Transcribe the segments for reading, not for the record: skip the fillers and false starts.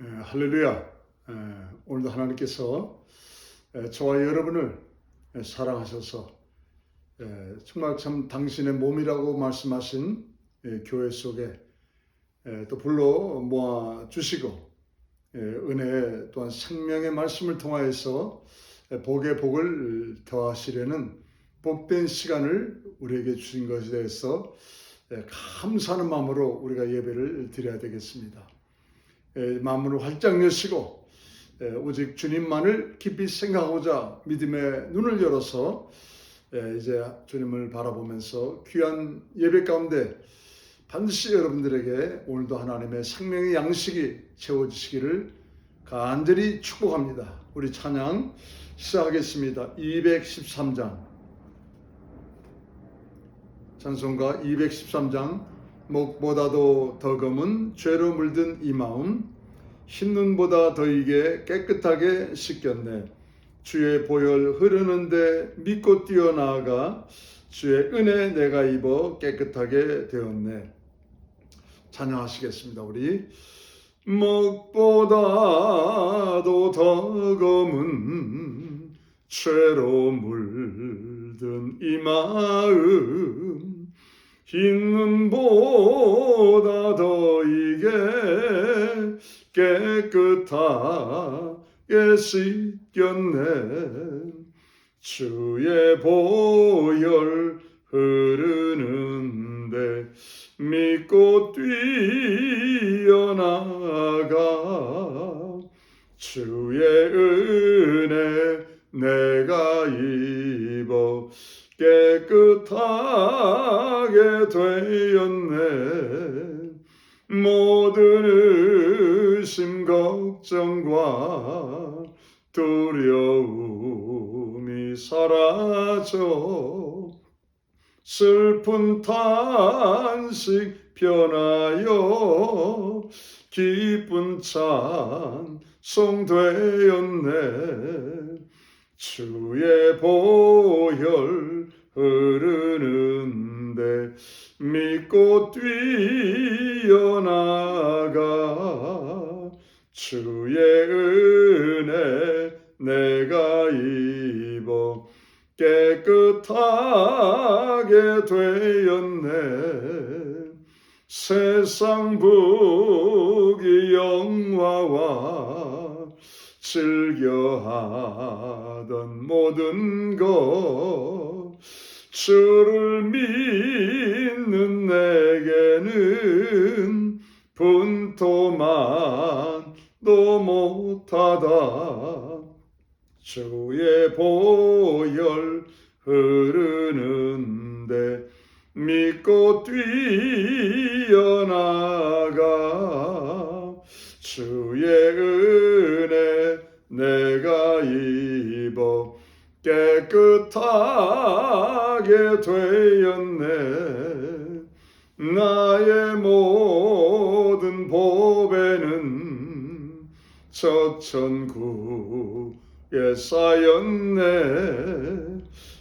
할렐루야. 오늘도 하나님께서 저와 여러분을 사랑하셔서 정말 참 당신의 몸이라고 말씀하신 교회 속에 또 불러 모아 주시고 은혜 또한 생명의 말씀을 통하여서 복의 복을 더하시려는 복된 시간을 우리에게 주신 것에 대해서 감사하는 마음으로 우리가 예배를 드려야 되겠습니다. 마음을 활짝 여시고 오직 주님만을 깊이 생각하고자 믿음의 눈을 열어서 이제 주님을 바라보면서 귀한 예배 가운데 반드시 여러분들에게 오늘도 하나님의 생명의 양식이 채워지시기를 간절히 축복합니다. 우리 찬양 시작하겠습니다. 213장 찬송가 213장 목보다도 더 검은 죄로 물든 이 마음 흰눈보다 더이게 깨끗하게 씻겼네. 주의 보혈 흐르는데 믿고 뛰어나아가 주의 은혜 내가 입어 깨끗하게 되었네. 찬양하시겠습니다. 우리 목보다도 더 검은 죄로 물든 이 마음 흰눈보다 더이게 깨끗하게 씻겼네. 주의 보혈 흐르는데 믿고 뛰어나가 주의 은혜 내가 입어 깨끗하게 되었네. 모든 의심 걱정과 두려움이 사라져 슬픈 탄식 변하여 기쁜 찬송 되었네. 주의 보혈 흐르는데 믿고 뛰어나가 주의 은혜 내가 입어 깨끗하게 되었네. 세상 부귀 영화와 즐겨하던 모든 것 주를 믿는 내게는 분토만도 못하다. 주의 보혈 흐르는데 믿고 뛰어나가 주의 은혜 내가 입어 깨끗하게 되었네. 나의 모든 보배는 저 천국에 쌓였네.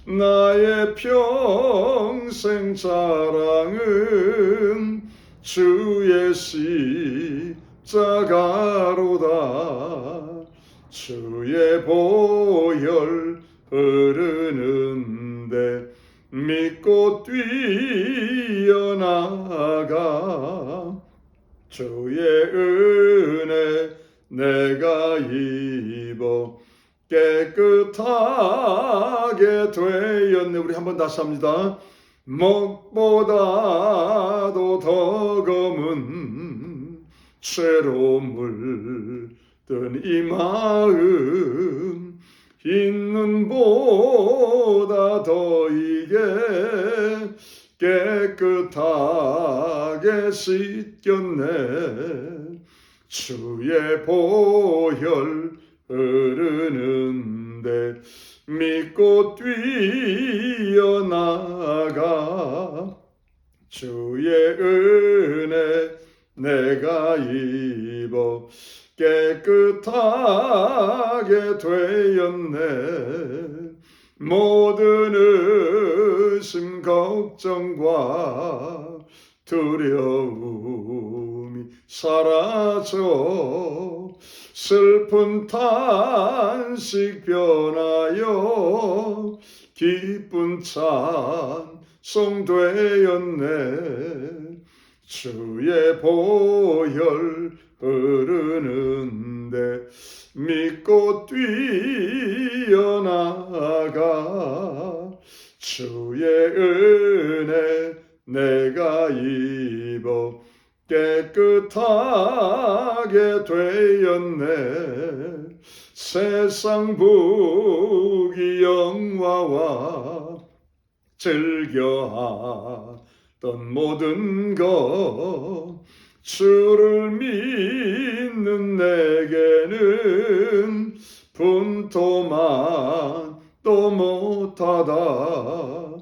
나의 평생 자랑은 주의 십자가로다. 주의 보혈 흐르는데 믿고 뛰어나가 주의 은혜 내가 입어 깨끗하게 되었네. 우리 한번 다시 합니다. 목보다도 더 검은 죄로 물든 이 마음 흰눈보다 더이게 깨끗하게 씻겼네. 주의 보혈 흐르는데 믿고 뛰어나가 주의 은혜 내가 입어 깨끗하게 되었네. 모든 의심 걱정과 두려움이 사라져 슬픈 탄식 변하여 기쁜 찬송 되었네. 주의 보혈 흐르는데 믿고 뛰어나가 주의 은혜 내가 입어 깨끗하게 되었네. 세상 부귀 영화와 즐겨하던 모든 것 주를 믿는 내게는 분토만 또 못하다.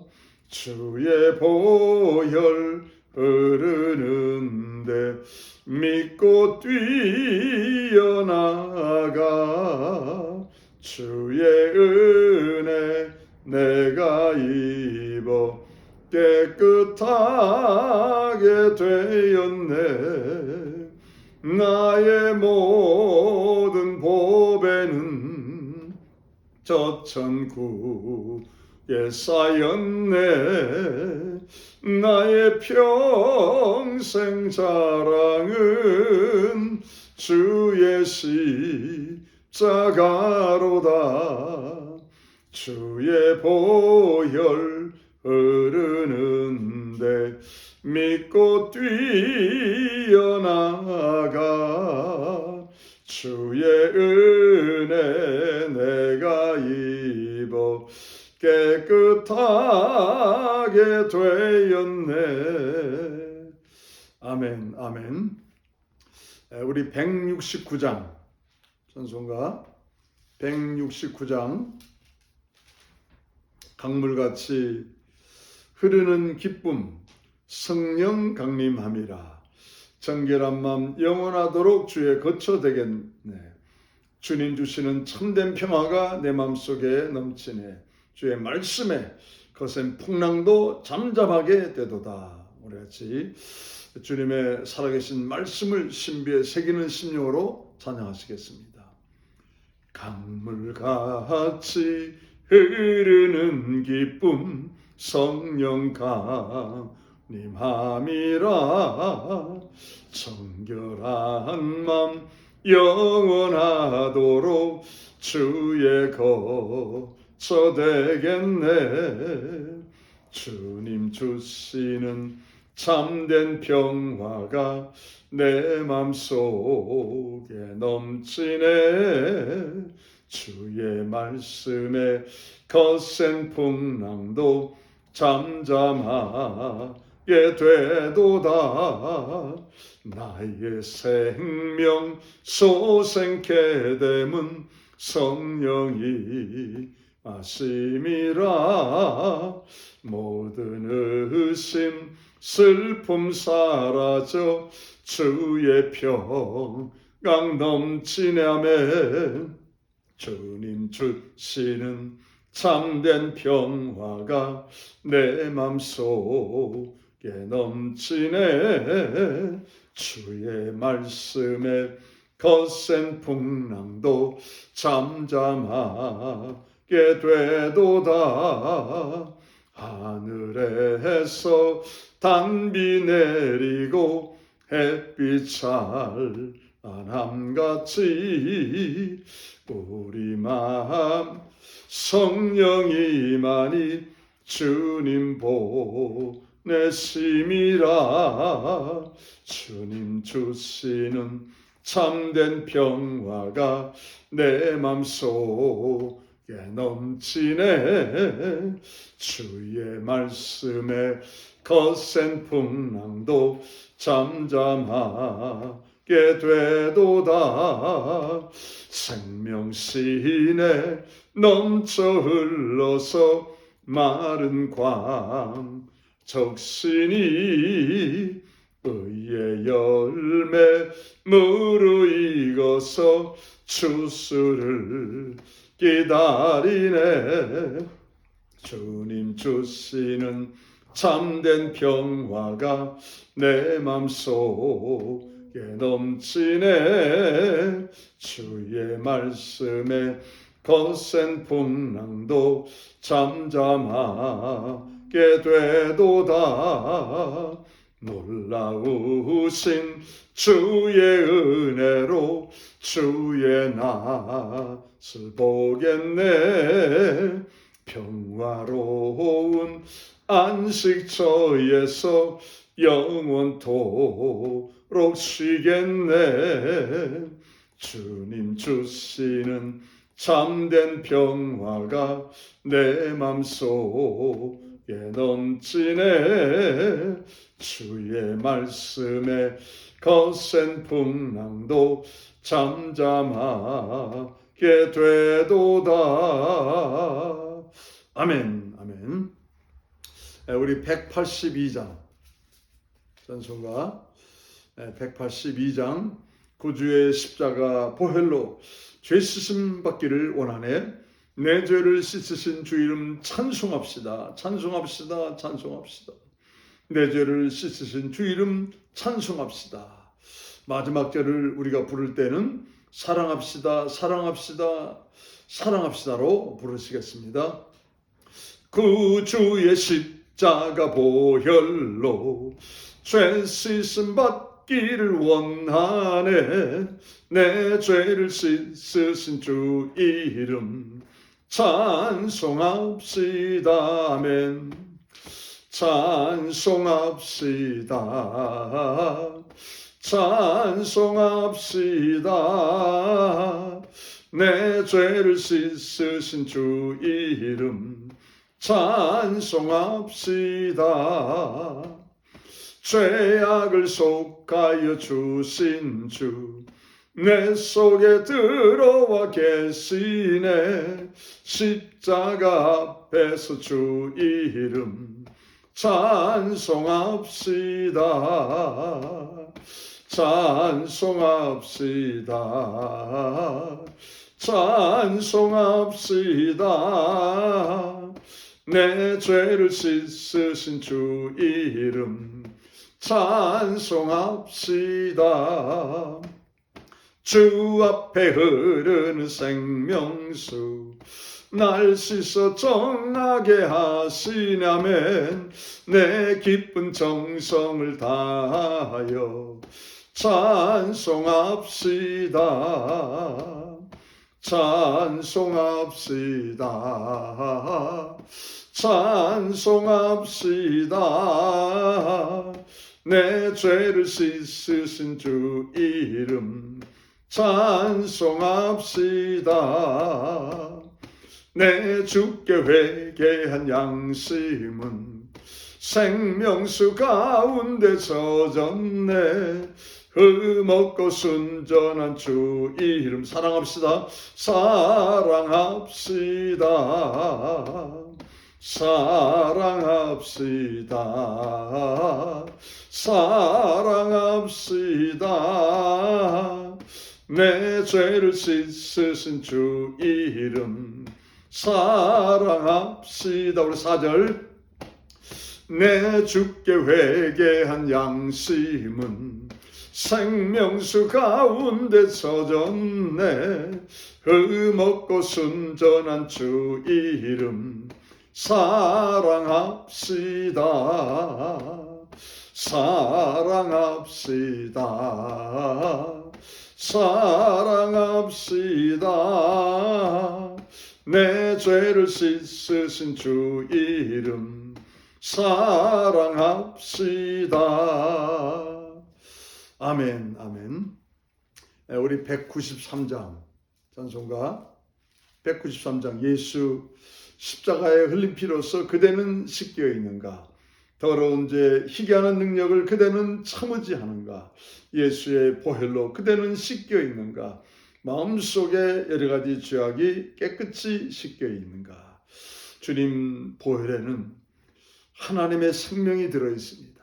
주의 보혈 흐르는데 믿고 뛰어나가 주의 은혜 내가 입어 깨끗하게 되었네. 나의 모든 보배는 저 천국에 쌓였네. 나의 평생 자랑은 주의 십자가로다. 주의 보혈 흐르는데 믿고 뛰어나가 주의 은혜 내가 입어 깨끗하게 되었네. 아멘, 아멘. 우리 169장 찬송가 169장 강물같이 흐르는 기쁨 성령 강림함이라. 정결한 마음 영원하도록 주의 거처 되겠네. 주님 주시는 참된 평화가 내 마음속에 넘치네. 주의 말씀에 거센 풍랑도 잠잠하게 되도다. 우리 같이 주님의 살아계신 말씀을 신비에 새기는 심령으로 찬양하시겠습니다. 강물같이 흐르는 기쁨 성령 강림함이라. 정결한 맘 영원하도록 주의 거처 되겠네. 주님 주시는 참된 평화가 내 맘속에 넘치네. 주의 말씀에 거센 풍랑도 잠잠하게 되도다. 나의 생명 소생케 됨은 성령이 마심이라. 모든 의심 슬픔 사라져 주의 평강 넘치네. 아멘. 주님 주시는 참된 평화가 내 맘속에 넘치네. 주의 말씀에 거센 풍랑도 잠잠하게 되도다. 하늘에서 단비 내리고 햇빛 찬란함같이 우리 마음 성령이만이 주님 보내심이라. 주님 주시는 참된 평화가 내 맘속에 넘치네. 주의 말씀에 거센 풍랑도 잠잠하게 되도다. 생명신에 넘쳐 흘러서 마른 광 적신이 의의 열매 무르익어서 추수를 기다리네. 주님 주시는 참된 평화가 내 맘속에 넘치네. 주의 말씀에 거센 풍랑도 잠잠하게 되도다. 놀라우신 주의 은혜로 주의 낯을 보겠네. 평화로운 안식처에서 영원토록 쉬겠네. 주님 주시는 참된 평화가 내 맘속에 넘치네. 주의 말씀에 거센 풍랑도 잠잠하게 되도다. 아멘, 아멘. 우리 182장 찬송가 182장 구주의 십자가 보혈로 죄 씻음 받기를 원하네. 내 죄를 씻으신 주 이름 찬송합시다. 찬송합시다. 찬송합시다. 내 죄를 씻으신 주 이름 찬송합시다. 마지막 절을 우리가 부를 때는 사랑합시다. 사랑합시다. 사랑합시다로 부르시겠습니다. 구주의 십자가 보혈로 죄 씻음 받기를 원하네. 내 죄를 씻으신 주 이름 찬송합시다. 아멘. 찬송합시다. 찬송합시다. 내 죄를 씻으신 주 이름 찬송합시다. 죄악을 속하여 주신 주 내 속에 들어와 계시네. 십자가 앞에서 주 이름 찬송합시다. 찬송합시다. 찬송합시다. 내 죄를 씻으신 주 이름 찬송합시다. 주 앞에 흐르는 생명수 날 씻어 정하게 하시냐면 내 기쁜 정성을 다하여 찬송합시다. 찬송합시다. 찬송합시다. 내 죄를 씻으신 주 이름 찬송합시다. 내 주께 회개한 양심은 생명수 가운데 젖었네. 흠없고 순전한 주 이름 사랑합시다. 사랑합시다. 사랑합시다. 사랑합시다. 내 죄를 씻으신 주 이름 사랑합시다. 우리 4절 내 주께 회개한 양심은 생명수 가운데 젖었네. 흠없고 순전한 주 이름 사랑합시다. 사랑합시다. 사랑합시다. 내 죄를 씻으신 주 이름 사랑합시다. 아멘, 아멘. 우리 193장 찬송가 193장 예수 십자가에 흘린 피로써 그대는 씻겨 있는가? 더러운 죄 희귀하는 능력을 그대는 참으지 하는가? 예수의 보혈로 그대는 씻겨 있는가? 마음속에 여러 가지 죄악이 깨끗이 씻겨 있는가? 주님 보혈에는 하나님의 생명이 들어 있습니다.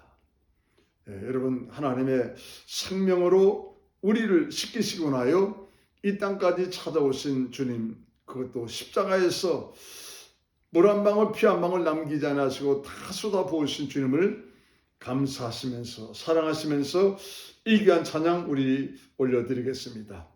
여러분 하나님의 생명으로 우리를 씻기시고 나요 이 땅까지 찾아오신 주님, 그것도 십자가에서 물 한 방울 피 한 방울 남기지 않으시고 다 쏟아부으신 주님을 감사하시면서 사랑하시면서 이 귀한 찬양 우리 올려드리겠습니다.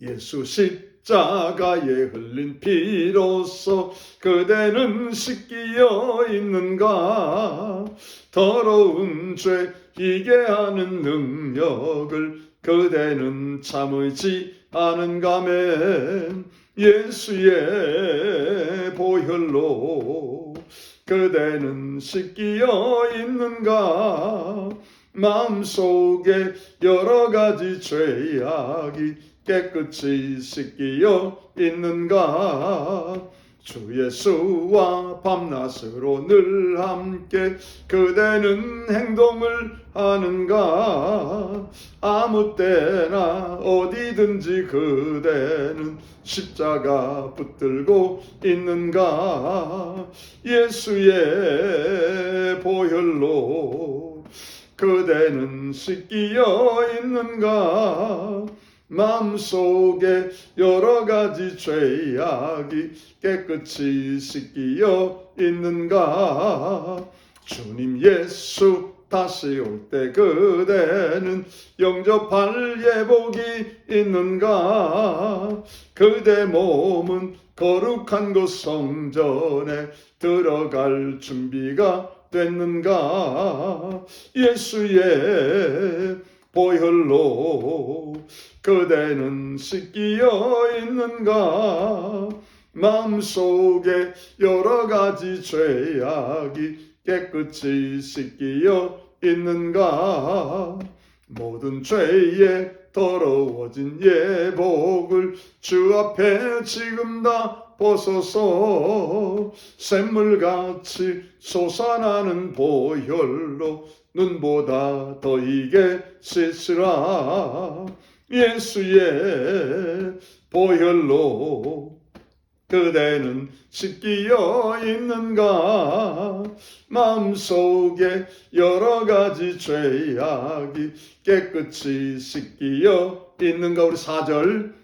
예수 십자가에 흘린 피로써 그대는 씻기어 있는가? 더러운 죄 이게 하는 능력을 그대는 참으지 않은가맨. 예수의 보혈로 그대는 씻기어 있는가? 마음속에 여러 가지 죄악이 깨끗이 씻기어 있는가? 주 예수와 밤낮으로 늘 함께 그대는 행동을 하는가? 아무 때나 어디든지 그대는 십자가 붙들고 있는가? 예수의 보혈로 그대는 씻기어 있는가? 마음속에 여러 가지 죄악이 깨끗이 씻기어 있는가? 주님 예수 다시 올 때 그대는 영접할 예복이 있는가? 그대 몸은 거룩한 곳 성전에 들어갈 준비가 됐는가? 예수의 보혈로 그대는 씻기어 있는가? 마음속에 여러 가지 죄악이 깨끗이 씻기어 있는가? 모든 죄에 더러워진 예복을 주 앞에 지금 다 벗어서 샘물같이 솟아나는 보혈로 눈보다 더 이게 씻으라. 예수의 보혈로 그대는 씻기어 있는가? 마음속에 여러 가지 죄악이 깨끗이 씻기어 있는가? 우리 4절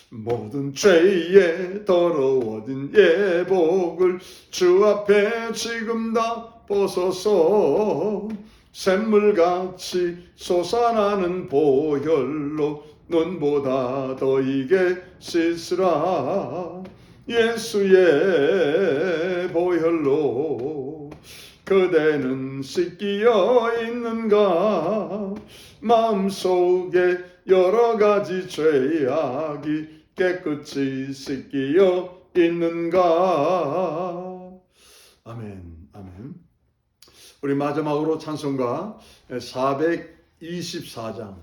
모든 죄에 더러워진 예복을 주 앞에 지금 다 벗어서 샘물같이 솟아나는 보혈로 눈보다 더 이게 씻으라. 예수의 보혈로 그대는 씻기어 있는가? 마음속에 여러 가지 죄악이 깨끗이 씻기어 있는가? 아멘, 아멘. 우리 마지막으로 찬송가 424장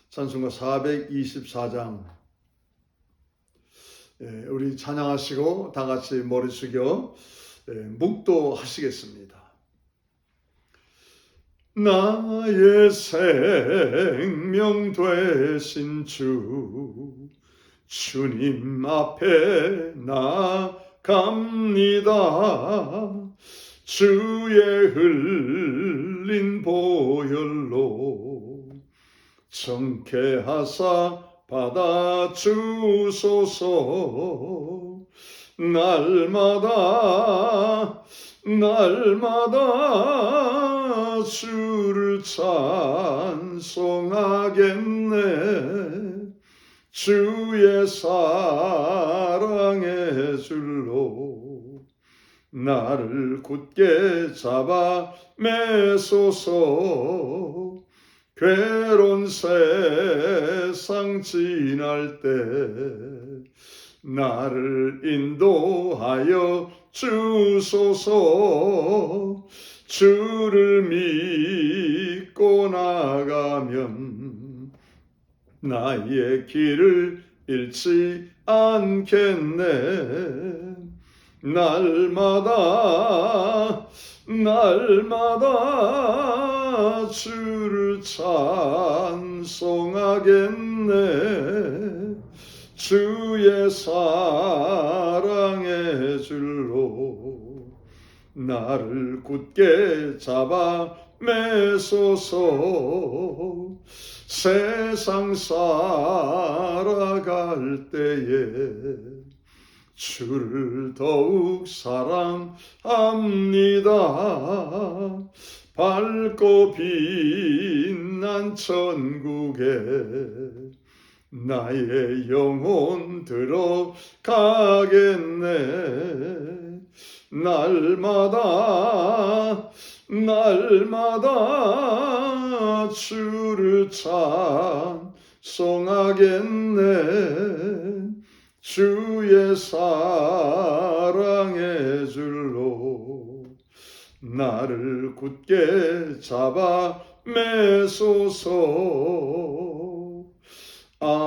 찬송가 424장 우리 찬양하시고 다 같이 머리 숙여 묵도하시겠습니다. 나의 생명 되신 주님 앞에 나갑니다. 주의 흘린 보혈로 정케하사 받아주소서. 날마다 주를 찬송하겠네. 주의 사랑의 줄로 나를 굳게 잡아 매소서. 괴로운 세상 지날 때 나를 인도하여 주소서. 주를 믿고 나가면 나의 길을 잃지 않겠네. 날마다 주를 찬송하겠네. 주의 사랑의 줄로 나를 굳게 잡아 매소서. 세상 살아갈 때에 주를 더욱 사랑합니다. 밝고 빛난 천국에 나의 영혼 들어가겠네. 날마다 주를 찬송하겠네. 주의 사랑의 줄로 나를 굳게 잡아 매소서. 아멘.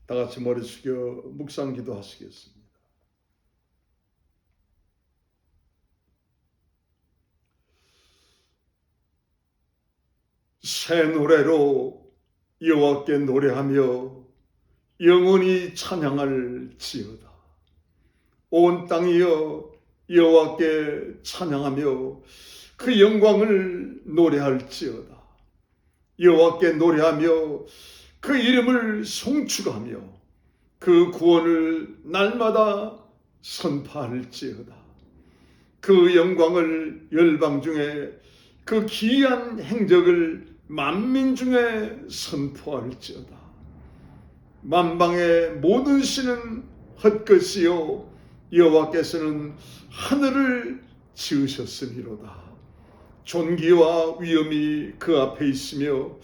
다 같이 머리 숙여 묵상 기도하시겠습니다. 새 노래로 여호와께 노래하며 영원히 찬양할지어다. 온 땅이여 여호와께 찬양하며 그 영광을 노래할지어다. 여호와께 노래하며 그 이름을 송축하며 그 구원을 날마다 선포할지어다. 그 영광을 열방 중에 그 기이한 행적을 만민 중에 선포할지어다. 만방의 모든 신은 헛것이요 여호와께서는 하늘을 지으셨으미로다. 존귀와 위엄이 그 앞에 있으며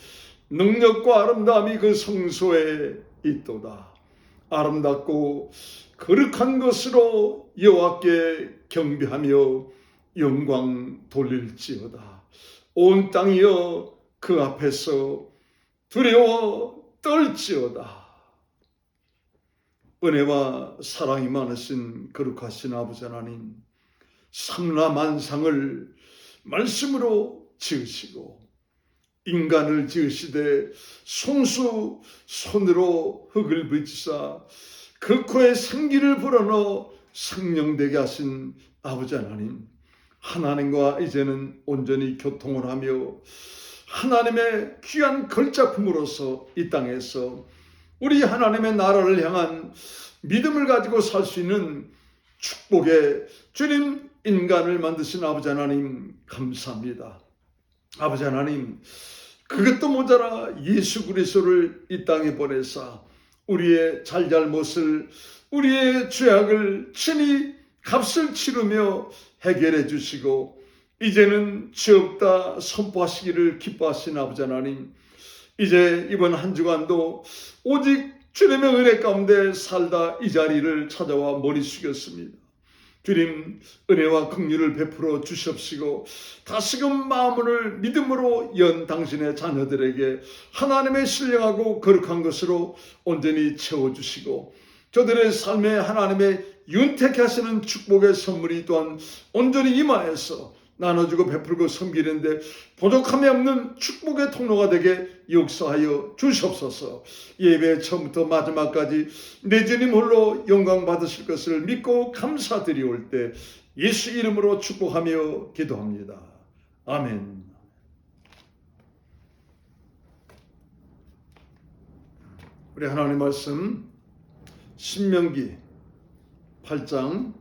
능력과 아름다움이 그 성소에 있도다. 아름답고 거룩한 것으로 여호와께 경배하며 영광 돌릴지어다. 온 땅이여 그 앞에서 두려워 떨지어다. 은혜와 사랑이 많으신 거룩하신 아버지 하나님, 삼라만상을 말씀으로 지으시고 인간을 지으시되 손수 손으로 흙을 빚으사 그 코에 생기를 불어넣어 생명되게 하신 아버지 하나님, 하나님과 이제는 온전히 교통을 하며 하나님의 귀한 걸작품으로서 이 땅에서 우리 하나님의 나라를 향한 믿음을 가지고 살 수 있는 축복의 주님 인간을 만드신 아버지 하나님 감사합니다. 아버지 하나님, 그것도 모자라 예수 그리스도를 이 땅에 보내사 우리의 잘잘못을, 우리의 죄악을 친히 값을 치르며 해결해 주시고 이제는 죄 없다 선포하시기를 기뻐하신 아버지 하나님, 이제 이번 한 주간도 오직 주님의 은혜 가운데 살다 이 자리를 찾아와 머리 숙였습니다. 주님 은혜와 긍휼을 베풀어 주시옵시고 다시금 마음을 믿음으로 연 당신의 자녀들에게 하나님의 신령하고 거룩한 것으로 온전히 채워주시고 저들의 삶에 하나님의 윤택케 하시는 축복의 선물이 또한 온전히 임하여서 나눠주고 베풀고 섬기는데 부족함이 없는 축복의 통로가 되게 역사하여 주시옵소서. 예배 처음부터 마지막까지 내 주님 홀로 영광 받으실 것을 믿고 감사드리올 때 예수 이름으로 축복하며 기도합니다. 아멘. 우리 하나님 말씀 신명기 8장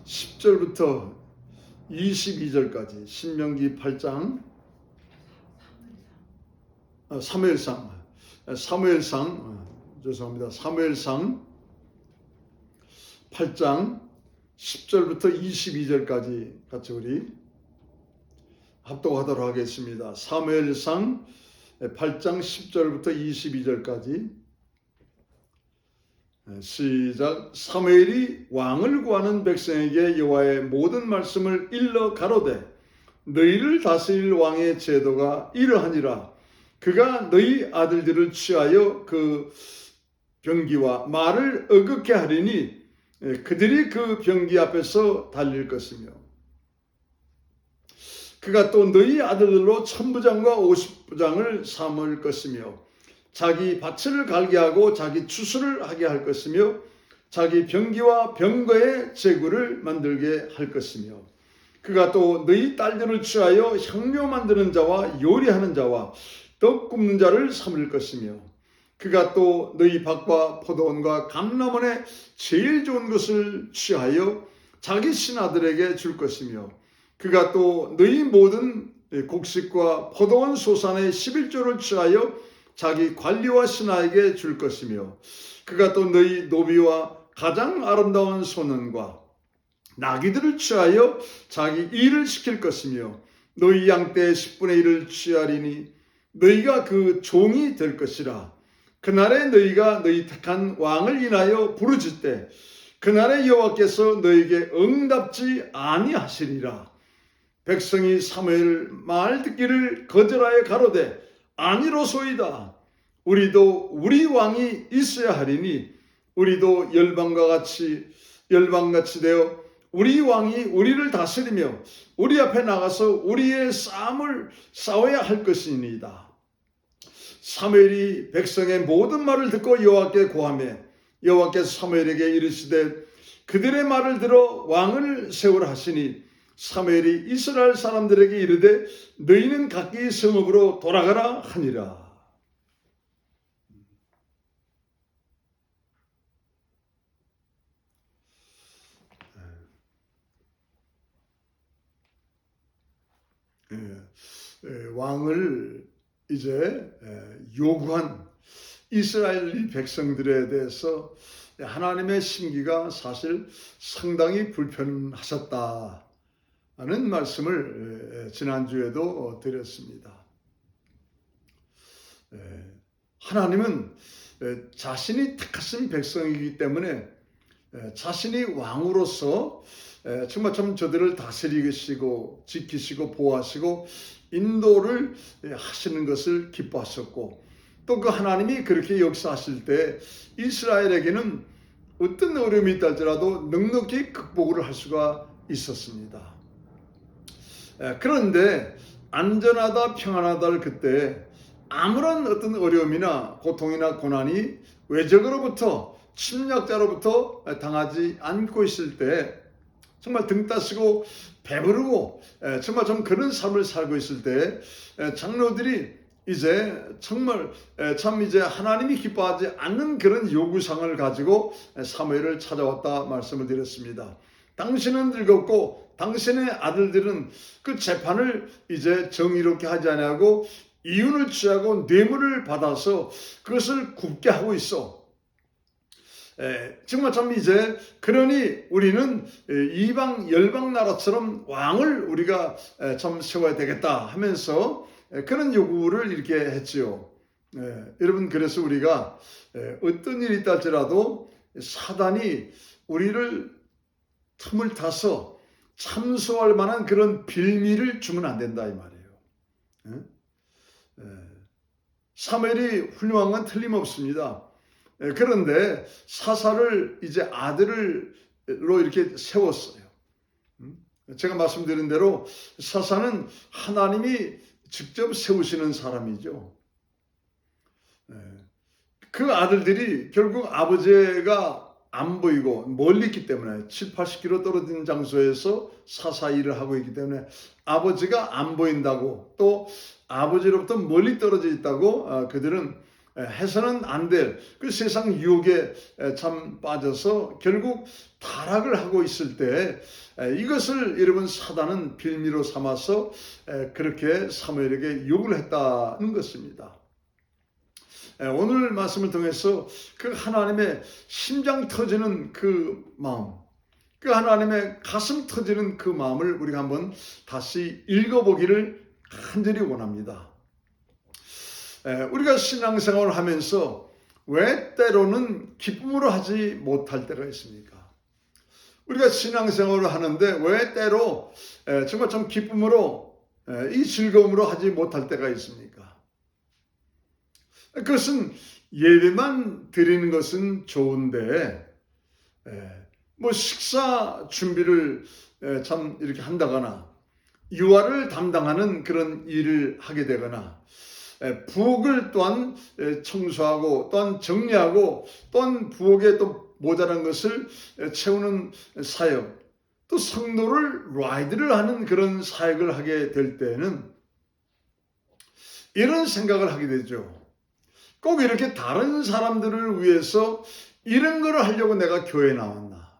10절부터 22절까지 신명기 8장 사무엘상 죄송합니다. 사무엘상 8장 10절부터 22절까지 같이 우리 합독하도록 하겠습니다. 사무엘상 8장 10절부터 22절까지 시작. 사무엘이 왕을 구하는 백성에게 여호와의 모든 말씀을 일러 가로되 너희를 다스릴 왕의 제도가 이러하니라. 그가 너희 아들들을 취하여 그 병기와 말을 어긋게 하리니 그들이 그 병기 앞에서 달릴 것이며 그가 또 너희 아들들로 천부장과 오십부장을 삼을 것이며 자기 밭을 갈게 하고 자기 추수를 하게 할 것이며 자기 병기와 병거의 제구를 만들게 할 것이며 그가 또 너희 딸들을 취하여 향료 만드는 자와 요리하는 자와 떡 굽는 자를 삼을 것이며 그가 또 너희 밭과 포도원과 감람원의 제일 좋은 것을 취하여 자기 신하들에게 줄 것이며 그가 또 너희 모든 곡식과 포도원 소산의 11조를 취하여 자기 관리와 신하에게 줄 것이며 그가 또 너희 노비와 가장 아름다운 소년과 나귀들을 취하여 자기 일을 시킬 것이며 너희 양떼의 10분의 1을 취하리니 너희가 그 종이 될 것이라. 그날에 너희가 너희 택한 왕을 인하여 부르짖을 때 그날에 여호와께서 너희에게 응답지 아니하시리라. 백성이 사무엘 말 듣기를 거절하여 가로되 아니로소이다. 우리도 우리 왕이 있어야 하리니 우리도 열방같이 되어 우리 왕이 우리를 다스리며 우리 앞에 나가서 우리의 싸움을 싸워야 할 것이니이다. 사무엘이 백성의 모든 말을 듣고 여호와께 고하매 여호와께서 사무엘에게 이르시되 그들의 말을 들어 왕을 세우라 하시니 사무엘이 이스라엘 사람들에게 이르되 너희는 각기 성읍으로 돌아가라 하니라. 왕을 이제 요구한 이스라엘 백성들에 대해서 하나님의 심기가 사실 상당히 불편하셨다는 말씀을 지난주에도 드렸습니다. 하나님은 자신이 택하신 백성이기 때문에 자신이 왕으로서 정말 좀 저들을 다스리시고 지키시고 보호하시고 인도를 하시는 것을 기뻐하셨고 또 그 하나님이 그렇게 역사하실 때 이스라엘에게는 어떤 어려움이 있다 할지라도 넉넉히 극복을 할 수가 있었습니다. 그런데 안전하다 평안하다 할 그때 아무런 어떤 어려움이나 고통이나 고난이 외적으로부터 침략자로부터 당하지 않고 있을 때 정말 등 따시고 배부르고 정말 좀 그런 삶을 살고 있을 때 장로들이 이제 정말 참 이제 하나님이 기뻐하지 않는 그런 요구사항을 가지고 사무엘을 찾아왔다 말씀을 드렸습니다. 당신은 늙었고 당신의 아들들은 그 재판을 이제 정의롭게 하지 아니하고 이윤을 취하고 뇌물을 받아서 그것을 굽게 하고 있어. 정말 참 이제 그러니 우리는 이방 열방 나라처럼 왕을 우리가 참 세워야 되겠다 하면서 그런 요구를 이렇게 했지요. 여러분 그래서 우리가 어떤 일이 있다 할지라도 사단이 우리를 틈을 타서 참소할 만한 그런 빌미를 주면 안 된다 이 말이에요. 사무엘이 훌륭한 건 틀림없습니다. 그런데 사사를 이제 아들로 이렇게 세웠어요. 제가 말씀드린 대로 사사는 하나님이 직접 세우시는 사람이죠. 그 아들들이 결국 아버지가 안 보이고 멀리 있기 때문에 7, 80km 떨어진 장소에서 사사 일을 하고 있기 때문에 아버지가 안 보인다고 또 아버지로부터 멀리 떨어져 있다고 그들은 해서는 안 될 그 세상 유혹에 참 빠져서 결국 타락을 하고 있을 때 이것을 여러분 사단은 빌미로 삼아서 그렇게 사무엘에게 욕을 했다는 것입니다. 오늘 말씀을 통해서 그 하나님의 심장 터지는 그 마음, 그 하나님의 가슴 터지는 그 마음을 우리가 한번 다시 읽어보기를 간절히 원합니다. 우리가 신앙생활을 하면서 왜 때로는 기쁨으로 하지 못할 때가 있습니까? 우리가 신앙생활을 하는데 왜 때로 정말 좀 기쁨으로 이 즐거움으로 하지 못할 때가 있습니까? 그것은 예배만 드리는 것은 좋은데 뭐 식사 준비를 참 이렇게 한다거나 유아를 담당하는 그런 일을 하게 되거나 부엌을 또한 청소하고 또한 정리하고 또한 부엌에 또 모자란 것을 채우는 사역 또 성도를 라이드를 하는 그런 사역을 하게 될 때는 이런 생각을 하게 되죠. 꼭 이렇게 다른 사람들을 위해서 이런 걸 하려고 내가 교회에 나왔나?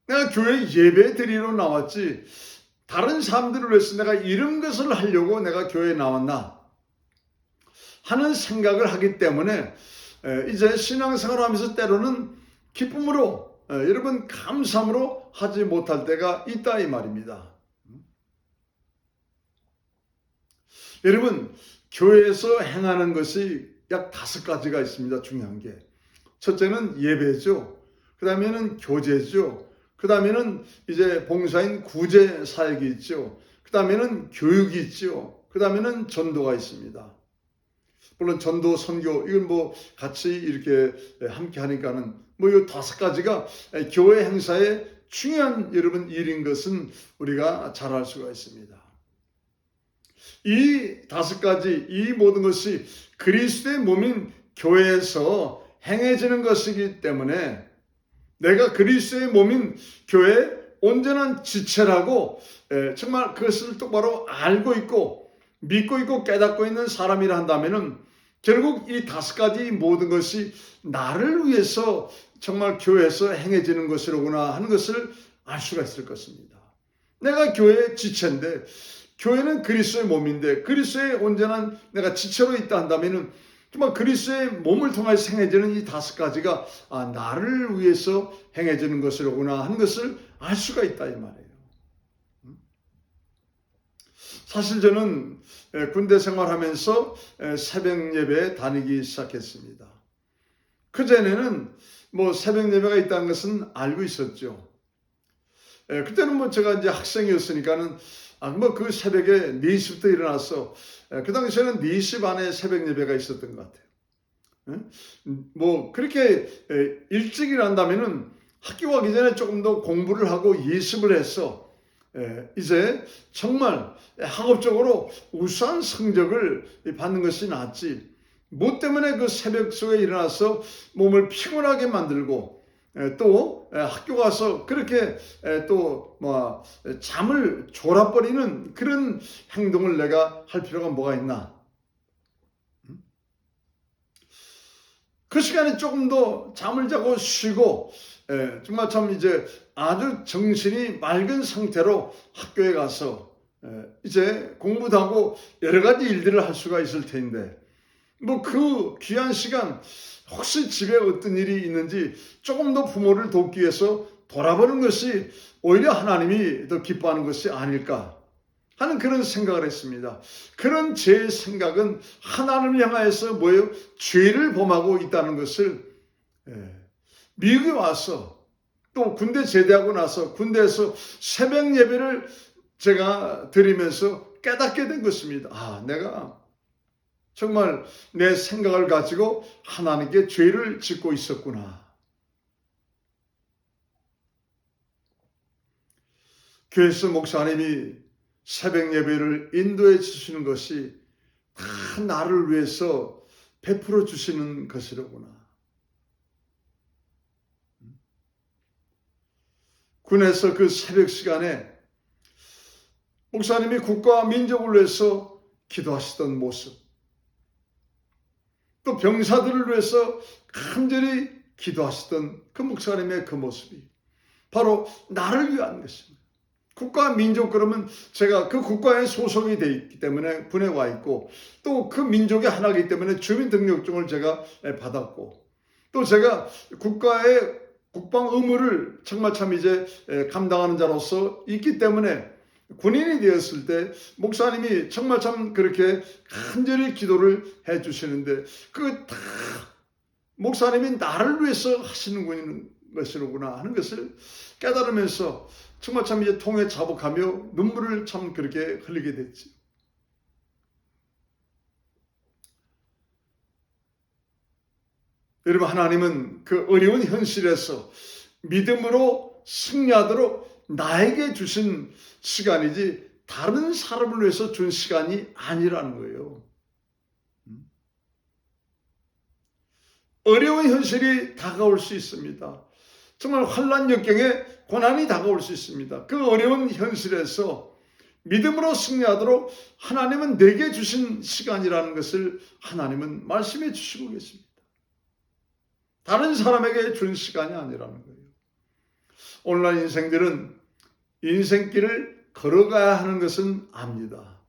내가 교회 예배 드리러 나왔지 다른 사람들을 위해서 내가 이런 것을 하려고 내가 교회에 나왔나 하는 생각을 하기 때문에 이제 신앙생활을 하면서 때로는 기쁨으로 여러분 감사함으로 하지 못할 때가 있다 이 말입니다. 여러분 교회에서 행하는 것이 약 5가지가 있습니다. 중요한 게 첫째는 예배죠. 그 다음에는 교제죠. 그 다음에는 이제 봉사인 구제 사역이 있죠. 그 다음에는 교육이 있죠. 그 다음에는 전도가 있습니다. 물론 전도, 선교 이건 뭐 같이 이렇게 함께 하니까는 뭐 이 5가지가 교회 행사의 중요한 여러분 일인 것은 우리가 잘 알 수가 있습니다. 이 5가지 이 모든 것이 그리스도의 몸인 교회에서 행해지는 것이기 때문에 내가 그리스도의 몸인 교회의 온전한 지체라고 정말 그것을 똑바로 알고 있고 믿고 있고 깨닫고 있는 사람이라 한다면은 결국 이 5가지 모든 것이 나를 위해서 정말 교회에서 행해지는 것이로구나 하는 것을 알 수가 있을 것입니다. 내가 교회의 지체인데 교회는 그리스도의 몸인데 그리스도의 온전한 내가 지체로 있다 한다면은 정말 그리스도의 몸을 통해서 행해지는 이 5가지가 나를 위해서 행해지는 것이로구나 하는 것을 알 수가 있다 이 말이에요. 사실 저는 군대 생활하면서 새벽 예배에 다니기 시작했습니다. 그전에는 뭐 새벽 예배가 있다는 것은 알고 있었죠. 그때는 뭐 제가 이제 학생이었으니까는 뭐 그 새벽에 4시부터 일어나서 그 당시에는 4시 반에 새벽 예배가 있었던 것 같아요. 뭐 그렇게 일찍 일어난다면은 학교 가기 전에 조금 더 공부를 하고 예습을 해서 이제 정말 학업적으로 우수한 성적을 받는 것이 낫지. 뭐 때문에 그 새벽 속에 일어나서 몸을 피곤하게 만들고 또 학교 가서 그렇게 또 뭐 잠을 졸아버리는 그런 행동을 내가 할 필요가 뭐가 있나? 그 시간에 조금 더 잠을 자고 쉬고 정말 참 이제 아주 정신이 맑은 상태로 학교에 가서 이제 공부도 하고 여러 가지 일들을 할 수가 있을 텐데 뭐 그 귀한 시간 혹시 집에 어떤 일이 있는지 조금 더 부모를 돕기 위해서 돌아보는 것이 오히려 하나님이 더 기뻐하는 것이 아닐까 하는 그런 생각을 했습니다. 그런 제 생각은 하나님을 향하여서 뭐예요? 죄를 범하고 있다는 것을 미국에 와서 또 군대 제대하고 나서 군대에서 새벽 예배를 제가 드리면서 깨닫게 된 것입니다. 내가 정말 내 생각을 가지고 하나님께 죄를 짓고 있었구나. 교회에서 목사님이 새벽 예배를 인도해 주시는 것이 다 나를 위해서 베풀어 주시는 것이로구나. 군에서 그 새벽 시간에 목사님이 국가와 민족을 위해서 기도하시던 모습, 또 병사들을 위해서 간절히 기도하시던 그 목사님의 그 모습이 바로 나를 위한 것입니다. 국가 민족 그러면 제가 그 국가에 소속이 되어 있기 때문에 군에 와 있고 또 그 민족의 하나이기 때문에 주민등록증을 제가 받았고 또 제가 국가의 국방 의무를 정말 참 이제 감당하는 자로서 있기 때문에 군인이 되었을 때 목사님이 정말 참 그렇게 간절히 기도를 해 주시는데 그 다 목사님이 나를 위해서 하시는 것이로구나 하는 것을 깨달으면서 정말 참 이제 통에 자복하며 눈물을 참 그렇게 흘리게 됐지. 여러분 하나님은 그 어려운 현실에서 믿음으로 승리하도록 나에게 주신 시간이지 다른 사람을 위해서 준 시간이 아니라는 거예요. 어려운 현실이 다가올 수 있습니다. 정말 환난 역경에 고난이 다가올 수 있습니다. 그 어려운 현실에서 믿음으로 승리하도록 하나님은 내게 주신 시간이라는 것을 하나님은 말씀해 주시고 계십니다. 다른 사람에게 준 시간이 아니라는 거예요. 오늘날 인생들은 인생길을 걸어가야 하는 것은 압니다.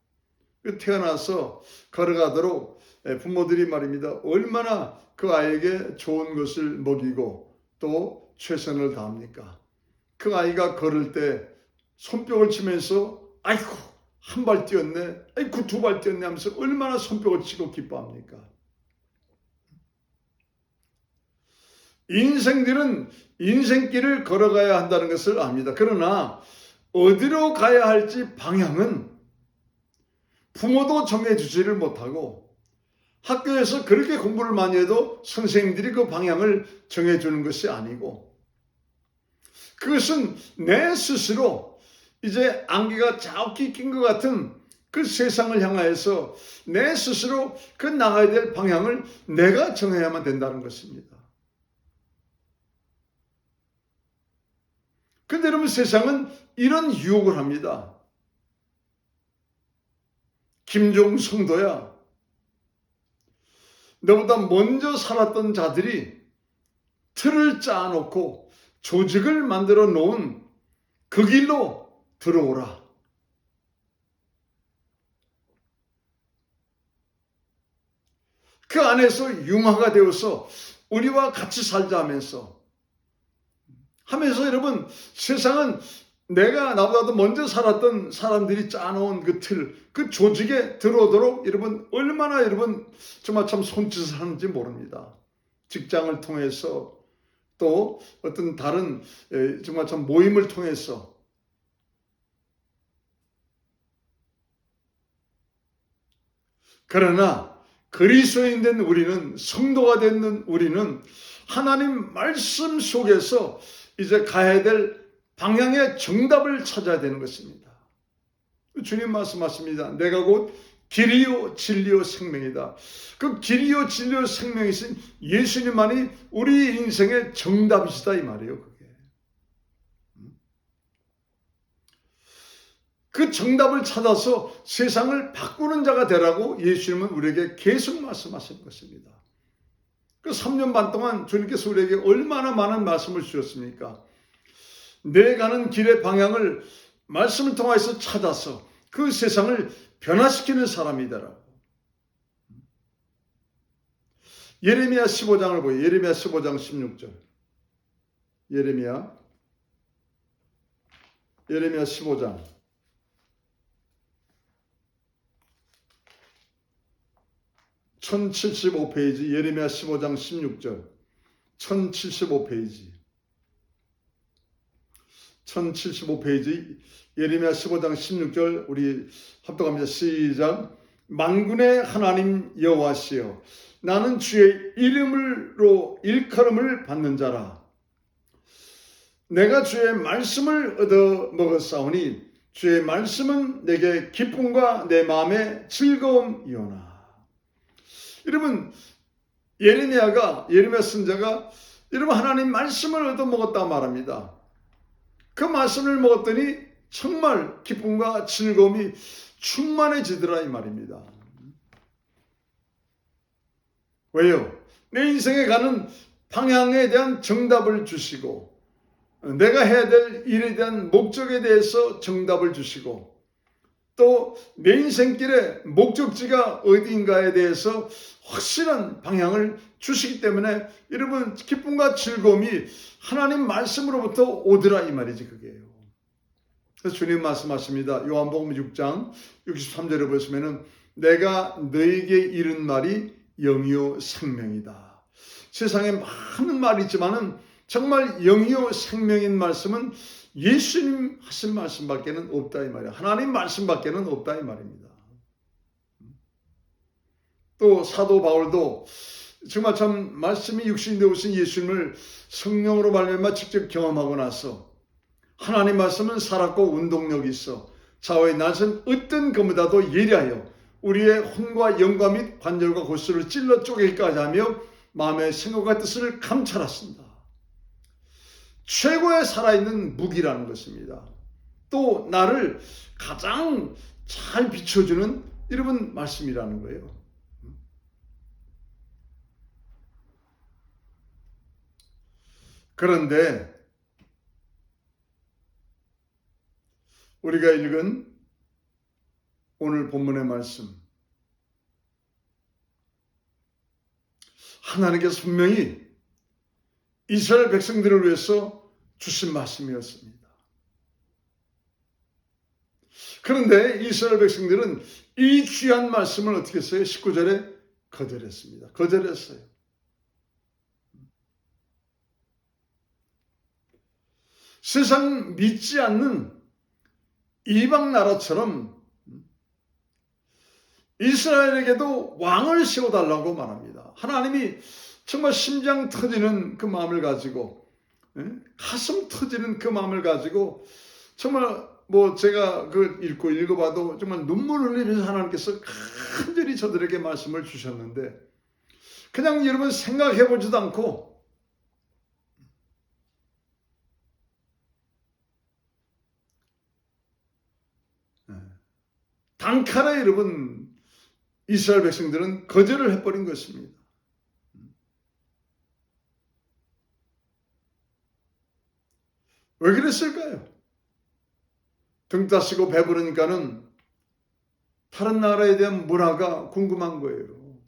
태어나서 걸어가도록 부모들이 말입니다. 얼마나 그 아이에게 좋은 것을 먹이고 또 최선을 다합니까? 그 아이가 걸을 때 손뼉을 치면서 아이고 한 발 뛰었네, 아이고 두 발 뛰었네 하면서 얼마나 손뼉을 치고 기뻐합니까? 인생들은 인생길을 걸어가야 한다는 것을 압니다. 그러나 어디로 가야 할지 방향은 부모도 정해주지를 못하고 학교에서 그렇게 공부를 많이 해도 선생님들이 그 방향을 정해주는 것이 아니고 그것은 내 스스로 이제 안개가 자욱히 낀 것 같은 그 세상을 향하여서 내 스스로 그 나가야 될 방향을 내가 정해야만 된다는 것입니다. 근데 여러분 세상은 이런 유혹을 합니다. 김종 성도야, 너보다 먼저 살았던 자들이 틀을 짜놓고 조직을 만들어 놓은 그 길로 들어오라. 그 안에서 융화가 되어서 우리와 같이 살자 하면서 여러분 세상은 내가 나보다도 먼저 살았던 사람들이 짜놓은 그 틀, 그 조직에 들어오도록 여러분 얼마나 여러분 정말 참 손짓을 하는지 모릅니다. 직장을 통해서 또 어떤 다른 정말 참 모임을 통해서 그러나 그리스도인 된 우리는 성도가 된 우리는 하나님 말씀 속에서 이제 가야 될 방향의 정답을 찾아야 되는 것입니다. 주님 말씀하십니다. 내가 곧 길이요 진리요 생명이다. 그 길이요 진리요 생명이신 예수님만이 우리 인생의 정답이시다 이 말이에요. 그게. 그 정답을 찾아서 세상을 바꾸는 자가 되라고 예수님은 우리에게 계속 말씀하신 것입니다. 그 3년 반 동안 주님께서 우리에게 얼마나 많은 말씀을 주셨습니까? 내 가는 길의 방향을 말씀을 통해서 찾아서 그 세상을 변화시키는 사람이 되라고. 예레미야 15장을 보여. 예레미야 15장 16절. 예레미야 15장 1075페이지 예레미야 15장 16절 1075페이지 1075페이지 예레미야 15장 16절 우리 합독합니다. 시작. 만군의 하나님 여호와시여 나는 주의 이름으로 일컬음을 받는 자라. 내가 주의 말씀을 얻어 먹었사오니 주의 말씀은 내게 기쁨과 내 마음의 즐거움이오나. 여러분 예레미야 선자가 여러분 하나님 말씀을 얻어 먹었다 말합니다. 그 말씀을 먹었더니 정말 기쁨과 즐거움이 충만해지더라 이 말입니다. 왜요? 내 인생에 가는 방향에 대한 정답을 주시고 내가 해야 될 일에 대한 목적에 대해서 정답을 주시고 또 내 인생길의 목적지가 어디인가에 대해서 확실한 방향을 주시기 때문에 여러분 기쁨과 즐거움이 하나님 말씀으로부터 오더라 이 말이지 그게요. 그래서 주님 말씀하십니다. 요한복음 6장 63절에 보시면은 내가 너에게 이른 말이 영이요 생명이다. 세상에 많은 말이 있지만은 정말 영이요 생명인 말씀은 예수님 하신 말씀밖에는 없다 이 말이야. 하나님 말씀밖에는 없다 이 말입니다. 또 사도 바울도 정말 참 말씀이 육신이 되오신 예수님을 성령으로 말미암아 직접 경험하고 나서 하나님 말씀은 살았고 운동력이 있어 좌우의 날선 어떤 것보다도 예리하여 우리의 혼과 영과 및 관절과 골수를 찔러 쪼개기까지 하며 마음의 생각과 뜻을 감찰하신다. 최고의 살아있는 무기라는 것입니다. 또 나를 가장 잘 비춰주는 이런 말씀이라는 거예요. 그런데 우리가 읽은 오늘 본문의 말씀, 하나님께서 분명히 이스라엘 백성들을 위해서 주신 말씀이었습니다. 그런데 이스라엘 백성들은 이 귀한 말씀을 어떻게 했어요? 19절에 거절했습니다. 거절했어요. 세상 믿지 않는 이방 나라처럼 이스라엘에게도 왕을 세워달라고 말합니다. 하나님이 정말 심장 터지는 그 마음을 가지고, 가슴 터지는 그 마음을 가지고, 정말 제가 읽고 읽어봐도 정말 눈물 흘리면서 하나님께서 간절히 저들에게 말씀을 주셨는데, 그냥 여러분 생각해보지도 않고 단칼에 여러분 이스라엘 백성들은 거절을 해버린 것입니다. 왜 그랬을까요? 등 따시고 배부르니까는 다른 나라에 대한 문화가 궁금한 거예요.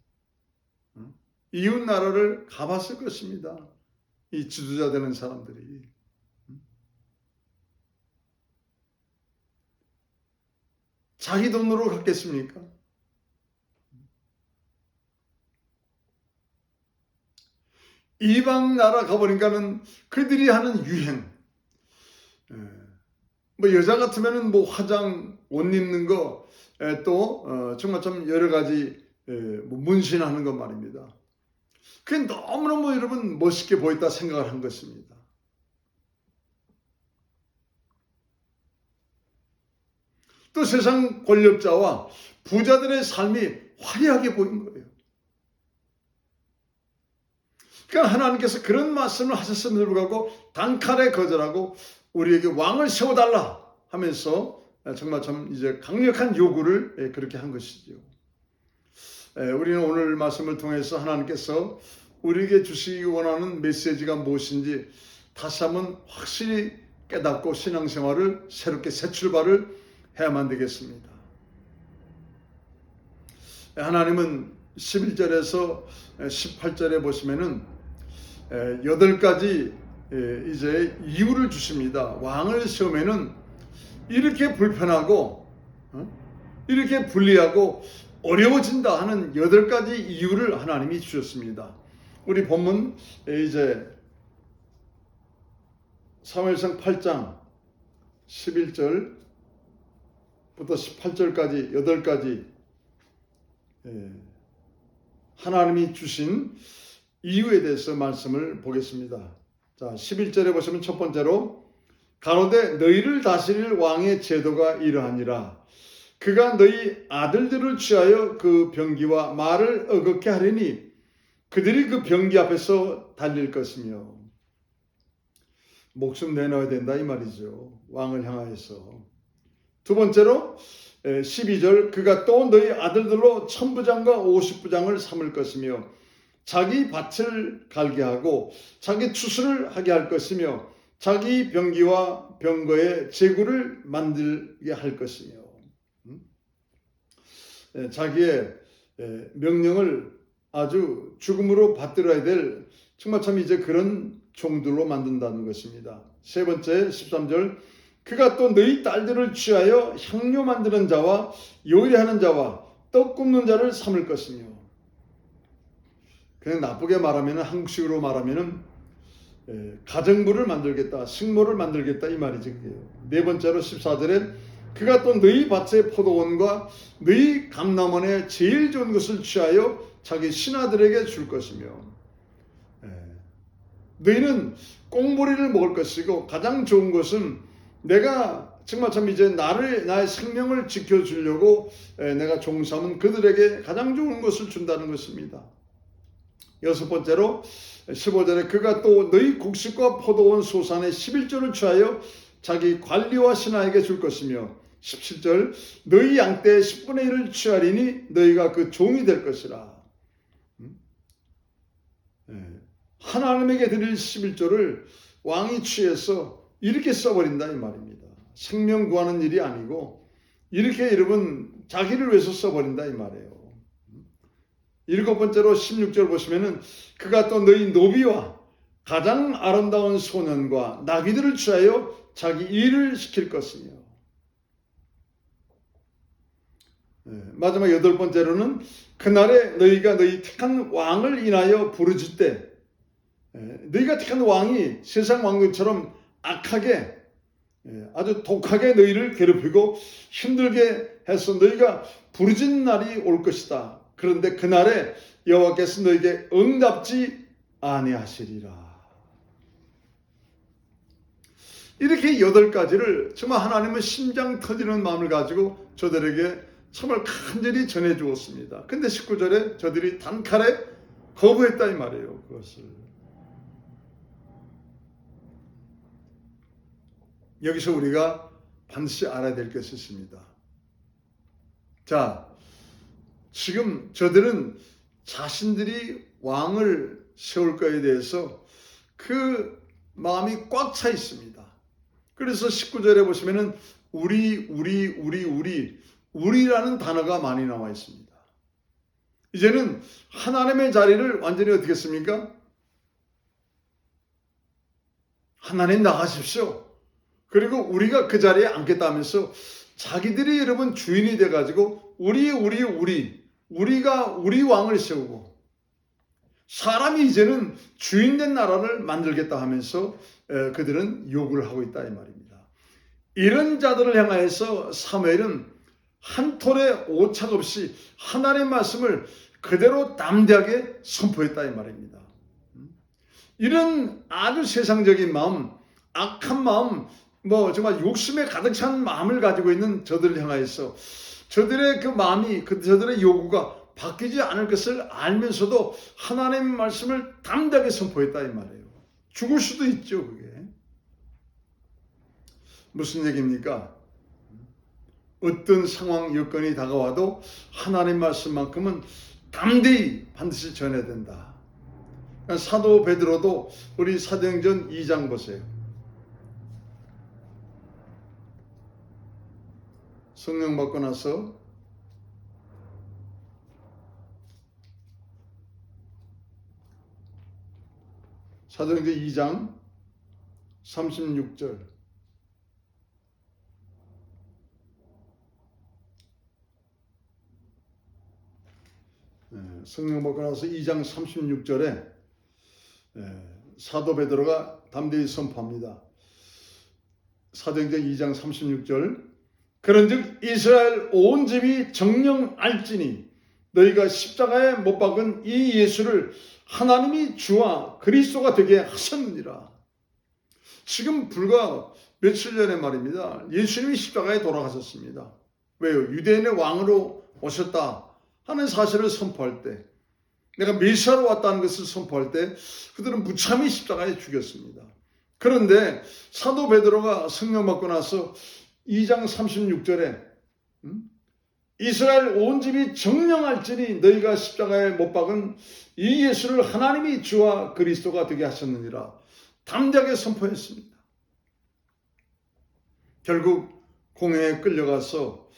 이웃 나라를 가봤을 것입니다. 이 지도자 되는 사람들이. 자기 돈으로 갔겠습니까? 이방 나라 가보니까는 그들이 하는 유행, 여자 같으면은 화장, 옷 입는 거, 또 정말 좀 여러 가지 문신하는 것 말입니다. 그게 너무너무 여러분 멋있게 보였다 생각을 한 것입니다. 또 세상 권력자와 부자들의 삶이 화려하게 보인 거예요. 그러니까 하나님께서 그런 말씀을 하셨음에도 불구하고 단칼에 거절하고 우리에게 왕을 세워달라 하면서 정말 참 이제 강력한 요구를 그렇게 한 것이죠. 우리는 오늘 말씀을 통해서 하나님께서 우리에게 주시기 원하는 메시지가 무엇인지 다시 한번 확실히 깨닫고 신앙생활을 새롭게 새 출발을 해야만 되겠습니다. 하나님은 11절에서 18절에 보시면은 8가지 이제 이유를 주십니다. 왕을 세우면은 이렇게 불편하고 이렇게 불리하고 어려워진다 하는 8가지 이유를 하나님이 주셨습니다. 우리 본문 이제 사무엘상 8장 11절부터 18절까지 8가지 하나님이 주신 이유에 대해서 말씀을 보겠습니다. 자, 11절에 보시면 첫 번째로 가로되 너희를 다스릴 왕의 제도가 이러하니라. 그가 너희 아들들을 취하여 그 병기와 말을 어긋게 하리니 그들이 그 병기 앞에서 달릴 것이며. 목숨 내놔야 된다 이 말이죠. 왕을 향하여서. 두 번째로 12절 그가 또 너희 아들들로 1000부장과 50부장을 삼을 것이며 자기 밭을 갈게 하고 자기 추수를 하게 할 것이며 자기 병기와 병거의 제구를 만들게 할 것이며 자기의 명령을 아주 죽음으로 받들어야 될 정말 참 이제 그런 종들로 만든다는 것입니다. 세 번째 13절 그가 또 너희 딸들을 취하여 향료 만드는 자와 요리하는 자와 떡 굽는 자를 삼을 것이며. 그냥 나쁘게 말하면 한국식으로 말하면 가정부를 만들겠다, 식모를 만들겠다 이 말이지. 네 번째로 14절에 그가 또 너희 밭의 포도원과 너희 감람원의 제일 좋은 것을 취하여 자기 신하들에게 줄 것이며 너희는 꽁보리를 먹을 것이고 가장 좋은 것은 내가 정말 참 이제 나의 생명을 지켜주려고 내가 종삼은 그들에게 가장 좋은 것을 준다는 것입니다. 여섯 번째로 15절에 그가 또 너희 곡식과 포도원 소산의 11조를 취하여 자기 관리와 신하에게 줄 것이며 17절 너희 양떼의 10분의 1을 취하리니 너희가 그 종이 될 것이라. 하나님에게 드릴 11조를 왕이 취해서 이렇게 써버린다 이 말입니다. 생명 구하는 일이 아니고 이렇게 여러분 자기를 위해서 써버린다 이 말이에요. 일곱 번째로 16절 보시면은 그가 또 너희 노비와 가장 아름다운 소년과 나귀들을 취하여 자기 일을 시킬 것이며, 마지막 여덟 번째로는 그날에 너희가 너희 택한 왕을 인하여 부르짖 때, 너희가 택한 왕이 세상 왕들처럼 악하게 아주 독하게 너희를 괴롭히고 힘들게 해서 너희가 부르짖는 날이 올 것이다. 그런데 그날에 여호와께서 너희에게 응답지 아니하시리라. 이렇게 8가지를 정말 하나님은 심장 터지는 마음을 가지고 저들에게 정말 간절히 전해 주었습니다. 근데 19절에 저들이 단칼에 거부했다 이 말이에요. 그것을. 여기서 우리가 반드시 알아야 될 것이 있습니다. 자, 지금 저들은 자신들이 왕을 세울 거에 대해서 그 마음이 꽉 차 있습니다. 그래서 19절에 보시면은 우리라는 단어가 많이 나와 있습니다. 이제는 하나님의 자리를 완전히 어떻게 했습니까? 하나님 나가십시오. 그리고 우리가 그 자리에 앉겠다 하면서 자기들이 여러분 주인이 돼가지고 우리가 우리 왕을 세우고 사람이 이제는 주인된 나라를 만들겠다 하면서 그들은 요구를 하고 있다 이 말입니다. 이런 자들을 향하여서 사무엘은 한 톨의 오착 없이 하나님의 말씀을 그대로 담대하게 선포했다 이 말입니다. 이런 아주 세상적인 마음, 악한 마음, 정말 욕심에 가득 찬 마음을 가지고 있는 저들을 향하여서 저들의 그 마음이, 저들의 요구가 바뀌지 않을 것을 알면서도 하나님의 말씀을 담대하게 선포했다 이 말이에요. 죽을 수도 있죠, 그게. 무슨 얘기입니까? 어떤 상황, 여건이 다가와도 하나님 말씀만큼은 담대히 반드시 전해야 된다. 사도 베드로도 우리 사도행전 2장 보세요. 성령 받고 나서 사도행전 2장 36절 성령 받고 나서 2장 36절에 사도 베드로가 담대히 선포합니다. 사도행전 2장 36절 그런즉 이스라엘 온 집이 정령 알지니 너희가 십자가에 못 박은 이 예수를 하나님이 주와 그리스도가 되게 하셨느니라. 지금 불과 며칠 전에 말입니다. 예수님이 십자가에 돌아가셨습니다. 왜요? 유대인의 왕으로 오셨다 하는 사실을 선포할 때, 내가 메시아로 왔다는 것을 선포할 때 그들은 무참히 십자가에 죽였습니다. 그런데 사도 베드로가 성령 받고 나서 2장 36절에 이스라엘 온 집이 정령할지니 너희가 십자가에 못 박은 이 예수를 하나님이 주와 그리스도가 되게 하셨느니라 담대하게 선포했습니다. 결국 공회에 끌려가서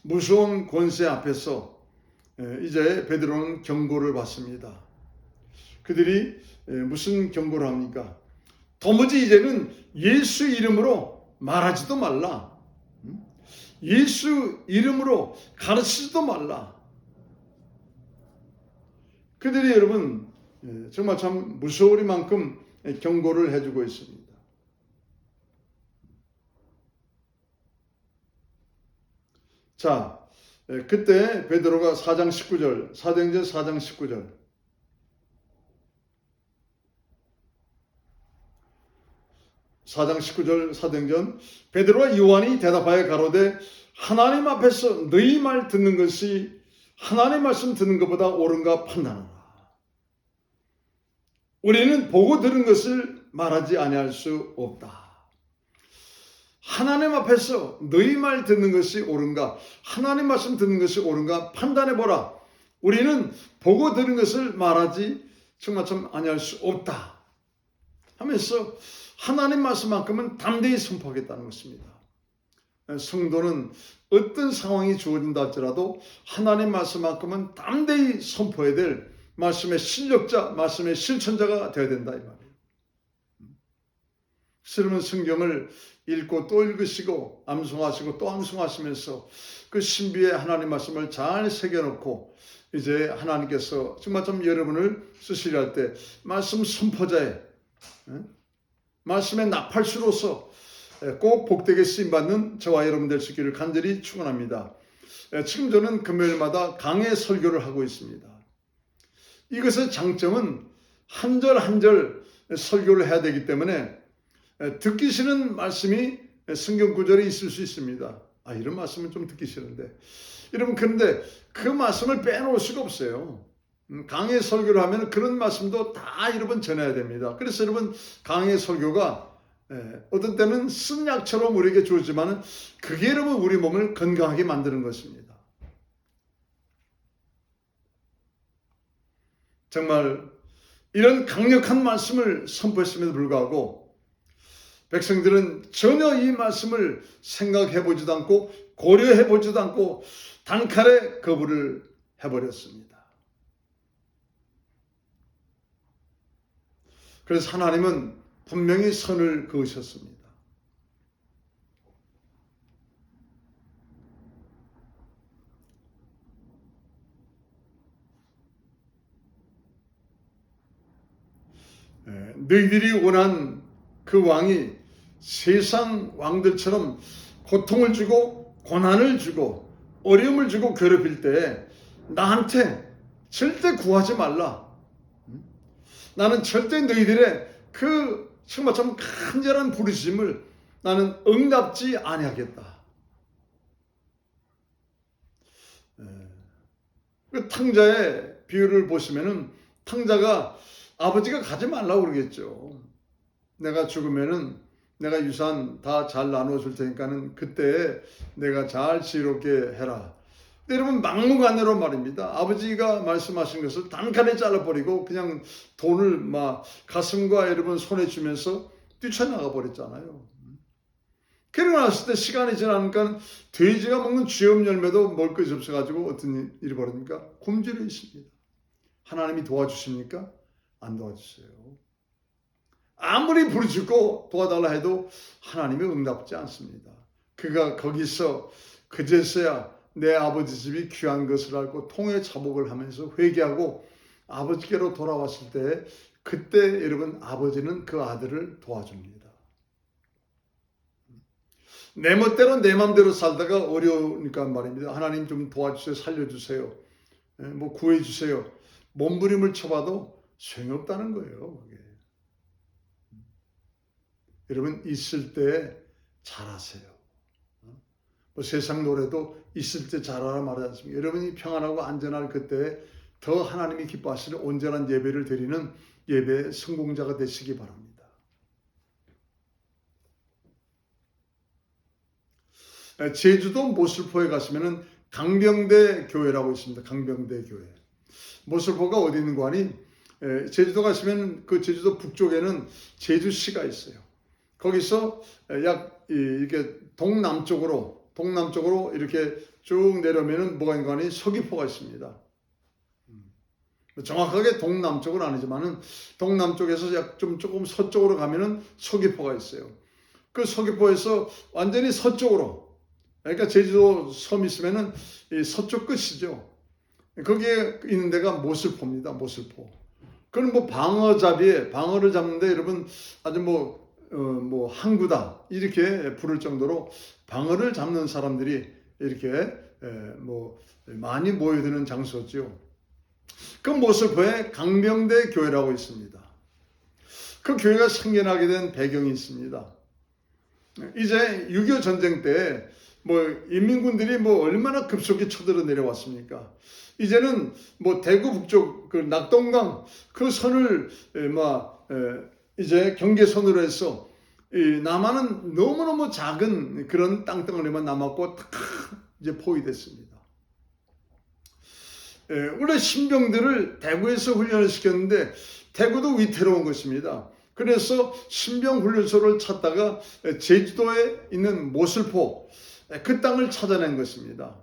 무서운 권세 앞에서 이제 베드로는 경고를 받습니다. 그들이 무슨 경고를 합니까? 도무지 이제는 예수 이름으로 말하지도 말라. 예수 이름으로 가르치지도 말라. 그들이 여러분 정말 참 무서우리만큼 경고를 해주고 있습니다. 자, 그때 베드로가 4장 19절, 사도행전 4장 19절 사도행전 베드로와 요한이 대답하여 가로되 하나님 앞에서 너희 말 듣는 것이 하나님 말씀 듣는 것보다 옳은가 판단하라. 우리는 보고 들은 것을 말하지 아니할 수 없다. 하나님 앞에서 너희 말 듣는 것이 옳은가, 하나님 말씀 듣는 것이 옳은가 판단해 보라. 우리는 보고 들은 것을 말하지 정말 좀 아니할 수 없다 하면서 하나님 말씀만큼은 담대히 선포하겠다는 것입니다. 성도는 어떤 상황이 주어진다 할지라도 하나님 말씀만큼은 담대히 선포해야 될 말씀의 실력자, 말씀의 실천자가 되어야 된다 이 말이에요. 여러분 성경을 읽고 또 읽으시고 암송하시고 또 암송하시면서 그 신비의 하나님 말씀을 잘 새겨놓고 이제 하나님께서 정말 좀 여러분을 쓰시려 할 때 말씀 선포자의 말씀의 나팔수로서 꼭 복되게 쓰임받는 저와 여러분 될 수 있기를 간절히 축원합니다. 지금 저는 금요일마다 강해 설교를 하고 있습니다. 이것의 장점은 한 절 한 절 설교를 해야 되기 때문에 듣기 싫은 말씀이 성경 구절에 있을 수 있습니다. 이런 말씀은 좀 듣기 싫은데 여러분 그런데 그 말씀을 빼놓을 수가 없어요. 강해 설교를 하면 그런 말씀도 다 여러분 전해야 됩니다. 그래서 여러분 강해 설교가 어떤 때는 쓴 약처럼 우리에게 주어지만 그게 여러분 우리 몸을 건강하게 만드는 것입니다. 정말 이런 강력한 말씀을 선포했음에도 불구하고 백성들은 전혀 이 말씀을 생각해 보지도 않고 고려해 보지도 않고 단칼에 거부를 해버렸습니다. 그래서 하나님은 분명히 선을 그으셨습니다. 너희들이 원한 그 왕이 세상 왕들처럼 고통을 주고 고난을 주고 어려움을 주고 괴롭힐 때 나한테 절대 구하지 말라. 나는 절대 너희들의 그 정말 참 간절한 부르심을 나는 응답지 아니하겠다. 그 탕자의 비유를 보시면은 탕자가 아버지가 가지 말라고 그러겠죠. 내가 죽으면은 내가 유산 다 잘 나눠줄 테니까는 그때 내가 잘 지혜롭게 해라. 근데 여러분 막무가내로 말입니다. 아버지가 말씀하신 것을 단칼에 잘라버리고 그냥 돈을 막 가슴과 여러분 손에 주면서 뛰쳐나가 버렸잖아요. 그러고 났을 때 시간이 지나니까 돼지가 먹는 쥐엄 열매도 먹을 것이 없어가지고 어떤 일이 벌어집니까? 굶주려 있습니다. 하나님이 도와주십니까? 안 도와주세요. 아무리 부르짖고 도와달라 해도 하나님이 응답지 않습니다. 그가 거기서 그제서야 내 아버지 집이 귀한 것을 알고 통에 자복을 하면서 회개하고 아버지께로 돌아왔을 때 그때 여러분 아버지는 그 아들을 도와줍니다. 내 멋대로 내 맘대로 살다가 어려우니까 말입니다. 하나님 좀 도와주세요. 살려주세요. 뭐 구해주세요. 몸부림을 쳐봐도 소용없다는 거예요. 그게. 여러분 있을 때 잘하세요. 뭐 세상 노래도 있을 때 잘하라 말하지 않습니까? 여러분이 평안하고 안전할 그때 더 하나님이 기뻐하시는 온전한 예배를 드리는 예배 성공자가 되시기 바랍니다. 제주도 모슬포에 가시면은 강병대 교회라고 있습니다. 강병대 교회. 모슬포가 어디 있는 거 아니? 제주도 가시면 그 제주도 북쪽에는 제주시가 있어요. 거기서 약 이렇게 동남쪽으로 이렇게 쭉 내려오면은 뭐가 있는 거 아니? 서귀포가 있습니다. 정확하게 동남쪽은 아니지만은 동남쪽에서 약 좀 조금 서쪽으로 가면은 서귀포가 있어요. 그 서귀포에서 완전히 서쪽으로, 그러니까 제주도 섬 있으면은 이 서쪽 끝이죠. 거기에 있는 데가 모슬포입니다. 모슬포. 그건 뭐 방어를 잡는데 여러분 아주 뭐 항구다 이렇게 부를 정도로 방어를 잡는 사람들이 이렇게 뭐 많이 모여드는 장소죠. 그 모슬포에 강병대 교회라고 있습니다. 그 교회가 생겨나게 된 배경이 있습니다. 이제 6.25 전쟁 때 뭐 인민군들이 뭐 얼마나 급속히 쳐들어 내려왔습니까? 이제는 뭐 대구 북쪽 그 낙동강 그 선을 이제 경계선으로 해서 이 남한은 너무너무 작은 그런 땅덩어리만 남았고 탁 이제 포위됐습니다. 원래 신병들을 대구에서 훈련을 시켰는데 대구도 위태로운 것입니다. 그래서 신병훈련소를 찾다가 제주도에 있는 모슬포 그 땅을 찾아낸 것입니다.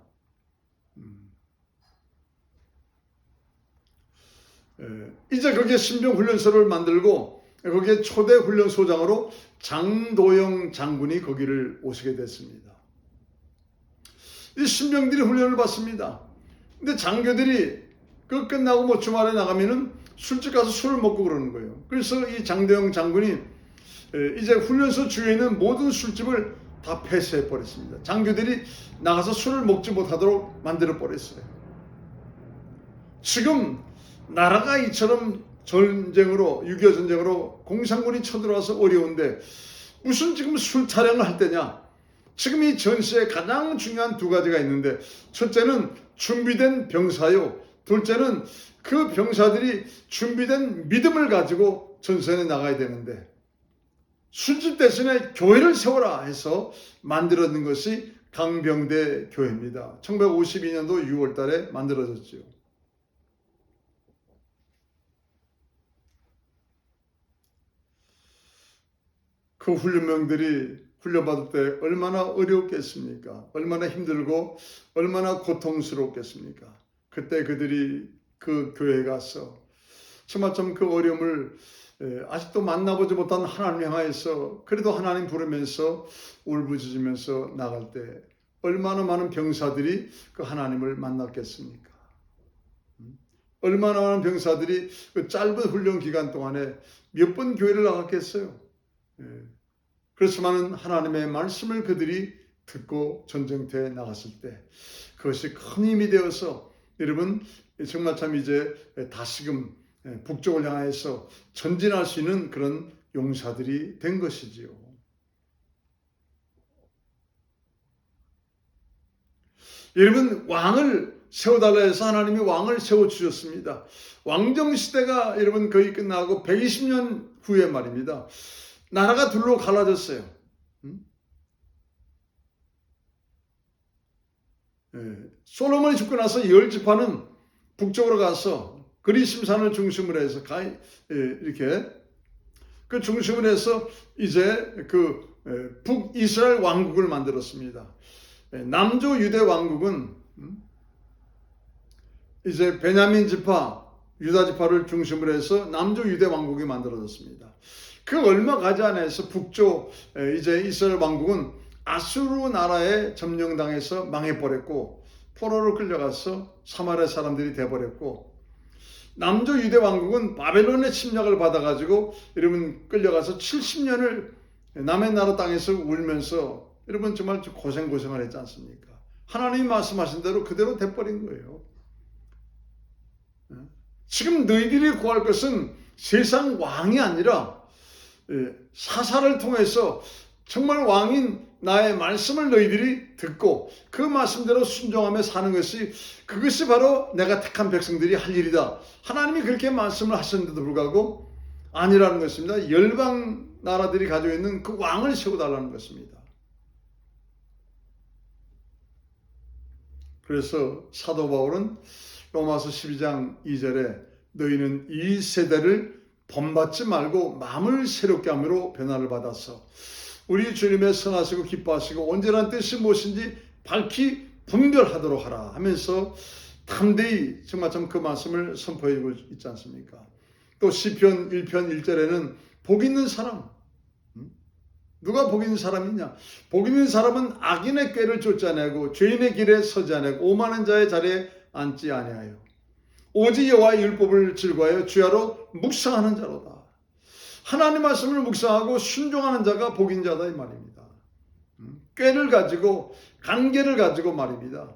이제 거기에 신병훈련소를 만들고 거기에 초대 훈련소장으로 장도영 장군이 거기를 오시게 됐습니다. 이 신병들이 훈련을 받습니다. 근데 장교들이 그 끝나고 뭐 주말에 나가면은 술집 가서 술을 먹고 그러는 거예요. 그래서 이 장도영 장군이 이제 훈련소 주위에 있는 모든 술집을 다 폐쇄해 버렸습니다. 장교들이 나가서 술을 먹지 못하도록 만들어 버렸어요. 지금 나라가 이처럼 전쟁으로 6.25 전쟁으로 공산군이 쳐들어와서 어려운데 무슨 지금 술 타령을 할 때냐? 지금 이 전시에 가장 중요한 두 가지가 있는데 첫째는 준비된 병사요. 둘째는 그 병사들이 준비된 믿음을 가지고 전선에 나가야 되는데 술집 대신에 교회를 세워라 해서 만들어진 것이 강병대 교회입니다. 1952년도 6월 달에 만들어졌죠. 그 훈련병들이 훈련받을 때 얼마나 어려웠겠습니까? 얼마나 힘들고 얼마나 고통스럽겠습니까? 그때 그들이 그 교회에 가서 처마참 그 어려움을 아직도 만나보지 못한 하나님 향하여서 그래도 하나님 부르면서 울부짖으면서 나갈 때 얼마나 많은 병사들이 그 하나님을 만났겠습니까? 얼마나 많은 병사들이 그 짧은 훈련 기간 동안에 몇 번 교회를 나갔겠어요? 그렇지만 하나님의 말씀을 그들이 듣고 전쟁터에 나갔을 때 그것이 큰 힘이 되어서 여러분 정말 참 이제 다시금 북쪽을 향해서 전진할 수 있는 그런 용사들이 된 것이지요. 여러분 왕을 세워달라 해서 하나님이 왕을 세워주셨습니다. 왕정시대가 여러분 거의 끝나고 120년 후에 말입니다. 나라가 둘로 갈라졌어요. 솔로몬이 죽고 나서 10지파는 북쪽으로 가서 그리심산을 중심으로 해서 이렇게 그 중심으로 해서 이제 그 북이스라엘 왕국을 만들었습니다. 남조 유대 왕국은 이제 베냐민 지파, 유다 지파를 중심으로 해서 남조 유대 왕국이 만들어졌습니다. 그 얼마 가지 않아서 북쪽 이제 이스라엘 왕국은 아수르 나라에 점령당해서 망해버렸고 포로로 끌려가서 사마리아 사람들이 돼버렸고 남조 유대 왕국은 바벨론의 침략을 받아가지고 여러분 끌려가서 70년을 남의 나라 땅에서 울면서 여러분 정말 고생을 했지 않습니까? 하나님이 말씀하신 대로 그대로 돼버린 거예요. 지금 너희들이 구할 것은 세상 왕이 아니라 사사를 통해서 정말 왕인 나의 말씀을 너희들이 듣고 그 말씀대로 순종하며 사는 것이 그것이 바로 내가 택한 백성들이 할 일이다. 하나님이 그렇게 말씀을 하셨는데도 불구하고 아니라는 것입니다. 열방 나라들이 가지고 있는 그 왕을 세워달라는 것입니다. 그래서 사도 바울은 로마서 12장 2절에 너희는 이 세대를 본받지 말고 마음을 새롭게 함으로 변화를 받아서 우리 주님의 선하시고 기뻐하시고 온전한 뜻이 무엇인지 밝히 분별하도록 하라 하면서 담대히 정말 참 그 말씀을 선포하고 있지 않습니까? 또 시편 1편 1절에는 복 있는 사람, 누가 복 있는 사람이냐? 복 있는 사람은 악인의 꾀를 쫓지 아니하고 죄인의 길에 서지 아니하고 오만한 자의 자리에 앉지 아니하여 오직 여호와의 율법을 즐거워하여 주야로 묵상하는 자로다. 하나님 말씀을 묵상하고 순종하는 자가 복인 자다 이 말입니다. 꾀를 가지고 관계를 가지고 말입니다.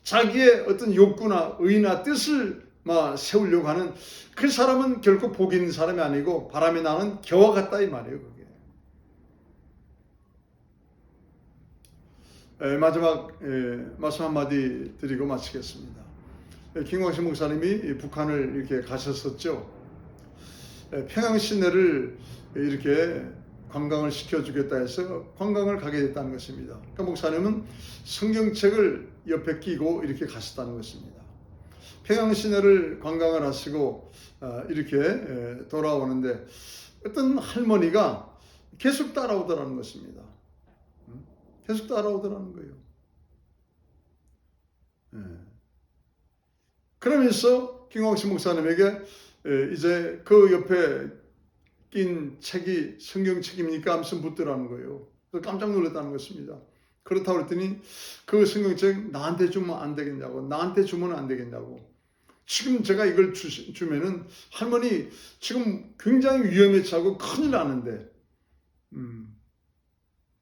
자기의 어떤 욕구나 의나 뜻을 세우려고 하는 그 사람은 결코 복 있는 사람이 아니고 바람이 나는 겨와 같다 이 말이에요. 그게. 마지막 말씀 한마디 드리고 마치겠습니다. 김광식 목사님이 북한을 이렇게 가셨었죠. 평양 시내를 이렇게 관광을 시켜주겠다 해서 관광을 가게 됐다는 것입니다. 그러니까 목사님은 성경책을 옆에 끼고 이렇게 가셨다는 것입니다. 평양 시내를 관광을 하시고 이렇게 돌아오는데 어떤 할머니가 계속 따라오더라는 것입니다. 계속 따라오더라는 거예요. 그러면서 김광식 목사님에게 이제 그 옆에 낀 책이 성경책입니까? 하면서 묻더라는 거예요. 그래서 깜짝 놀랐다는 것입니다. 그렇다고 그랬더니 그 성경책 나한테 주면 안 되겠냐고, 나한테 주면 안 되겠냐고. 지금 제가 이걸 주면은 할머니 지금 굉장히 위험에 처하고 큰일 나는데,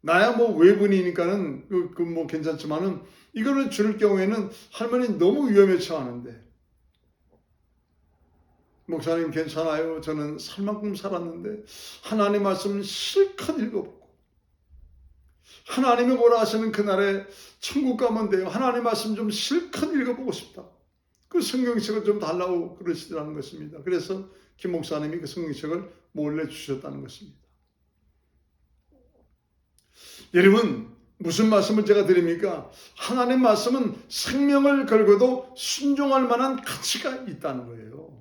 나야 뭐 외분이니까는 뭐 괜찮지만은 이거를 줄 경우에는 할머니 너무 위험에 처하는데. 목사님 괜찮아요. 저는 살 만큼 살았는데 하나님 말씀을 실컷 읽어보고 하나님이 뭐라 하시는 그날에 천국 가면 돼요. 하나님 말씀 좀 실컷 읽어보고 싶다. 그 성경책을 좀 달라고 그러시더라는 것입니다. 그래서 김 목사님이 그 성경책을 몰래 주셨다는 것입니다. 여러분, 무슨 말씀을 제가 드립니까? 하나님 말씀은 생명을 걸고도 순종할 만한 가치가 있다는 거예요.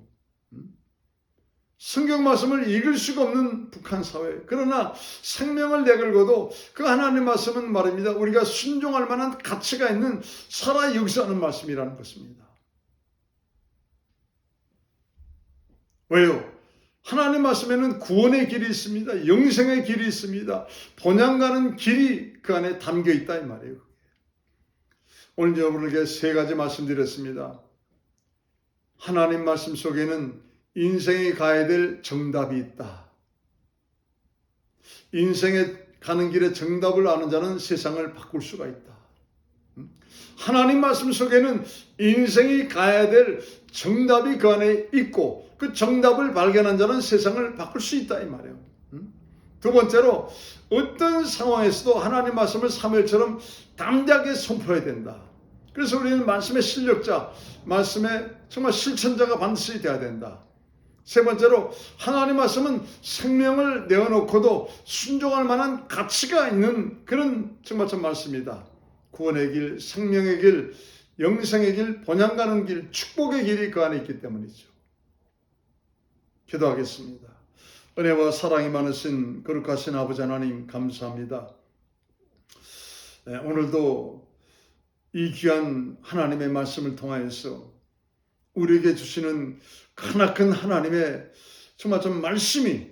성경 말씀을 읽을 수가 없는 북한 사회. 그러나 생명을 내걸고도 그 하나님 말씀은 말입니다. 우리가 순종할 만한 가치가 있는 살아 역사하는 말씀이라는 것입니다. 왜요? 하나님 말씀에는 구원의 길이 있습니다. 영생의 길이 있습니다. 본향 가는 길이 그 안에 담겨 있다 이 말이에요. 오늘 여러분에게 세 가지 말씀드렸습니다. 하나님 말씀 속에는 인생에 가야 될 정답이 있다. 인생에 가는 길에 정답을 아는 자는 세상을 바꿀 수가 있다. 하나님 말씀 속에는 인생이 가야 될 정답이 그 안에 있고 그 정답을 발견한 자는 세상을 바꿀 수 있다 이 말이에요. 두 번째로 어떤 상황에서도 하나님 말씀을 사무엘처럼 담대하게 선포해야 된다. 그래서 우리는 말씀의 실력자, 말씀의 정말 실천자가 반드시 되어야 된다. 세 번째로 하나님 말씀은 생명을 내어놓고도 순종할 만한 가치가 있는 그런 정말 참 말씀이다. 구원의 길, 생명의 길, 영생의 길, 본향 가는 길, 축복의 길이 그 안에 있기 때문이죠. 기도하겠습니다. 은혜와 사랑이 많으신 거룩하신 아버지 하나님 감사합니다. 오늘도 이 귀한 하나님의 말씀을 통하여서 우리에게 주시는 크나큰 하나님의 정말 좀 말씀이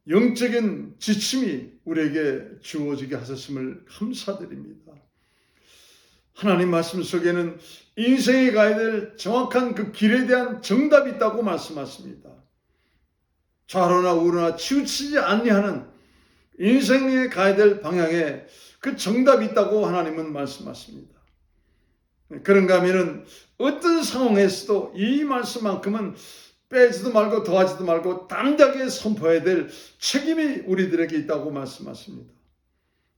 영적인 지침이 우리에게 주어지게 하셨음을 감사드립니다. 하나님 말씀 속에는 인생에 가야 될 정확한 그 길에 대한 정답이 있다고 말씀하십니다. 좌로나 우로나 치우치지 아니하는 인생에 가야 될 방향에 그 정답이 있다고 하나님은 말씀하십니다. 그런가 하면은 어떤 상황에서도 이 말씀만큼은 빼지도 말고 더하지도 말고 담대하게 선포해야 될 책임이 우리들에게 있다고 말씀하십니다.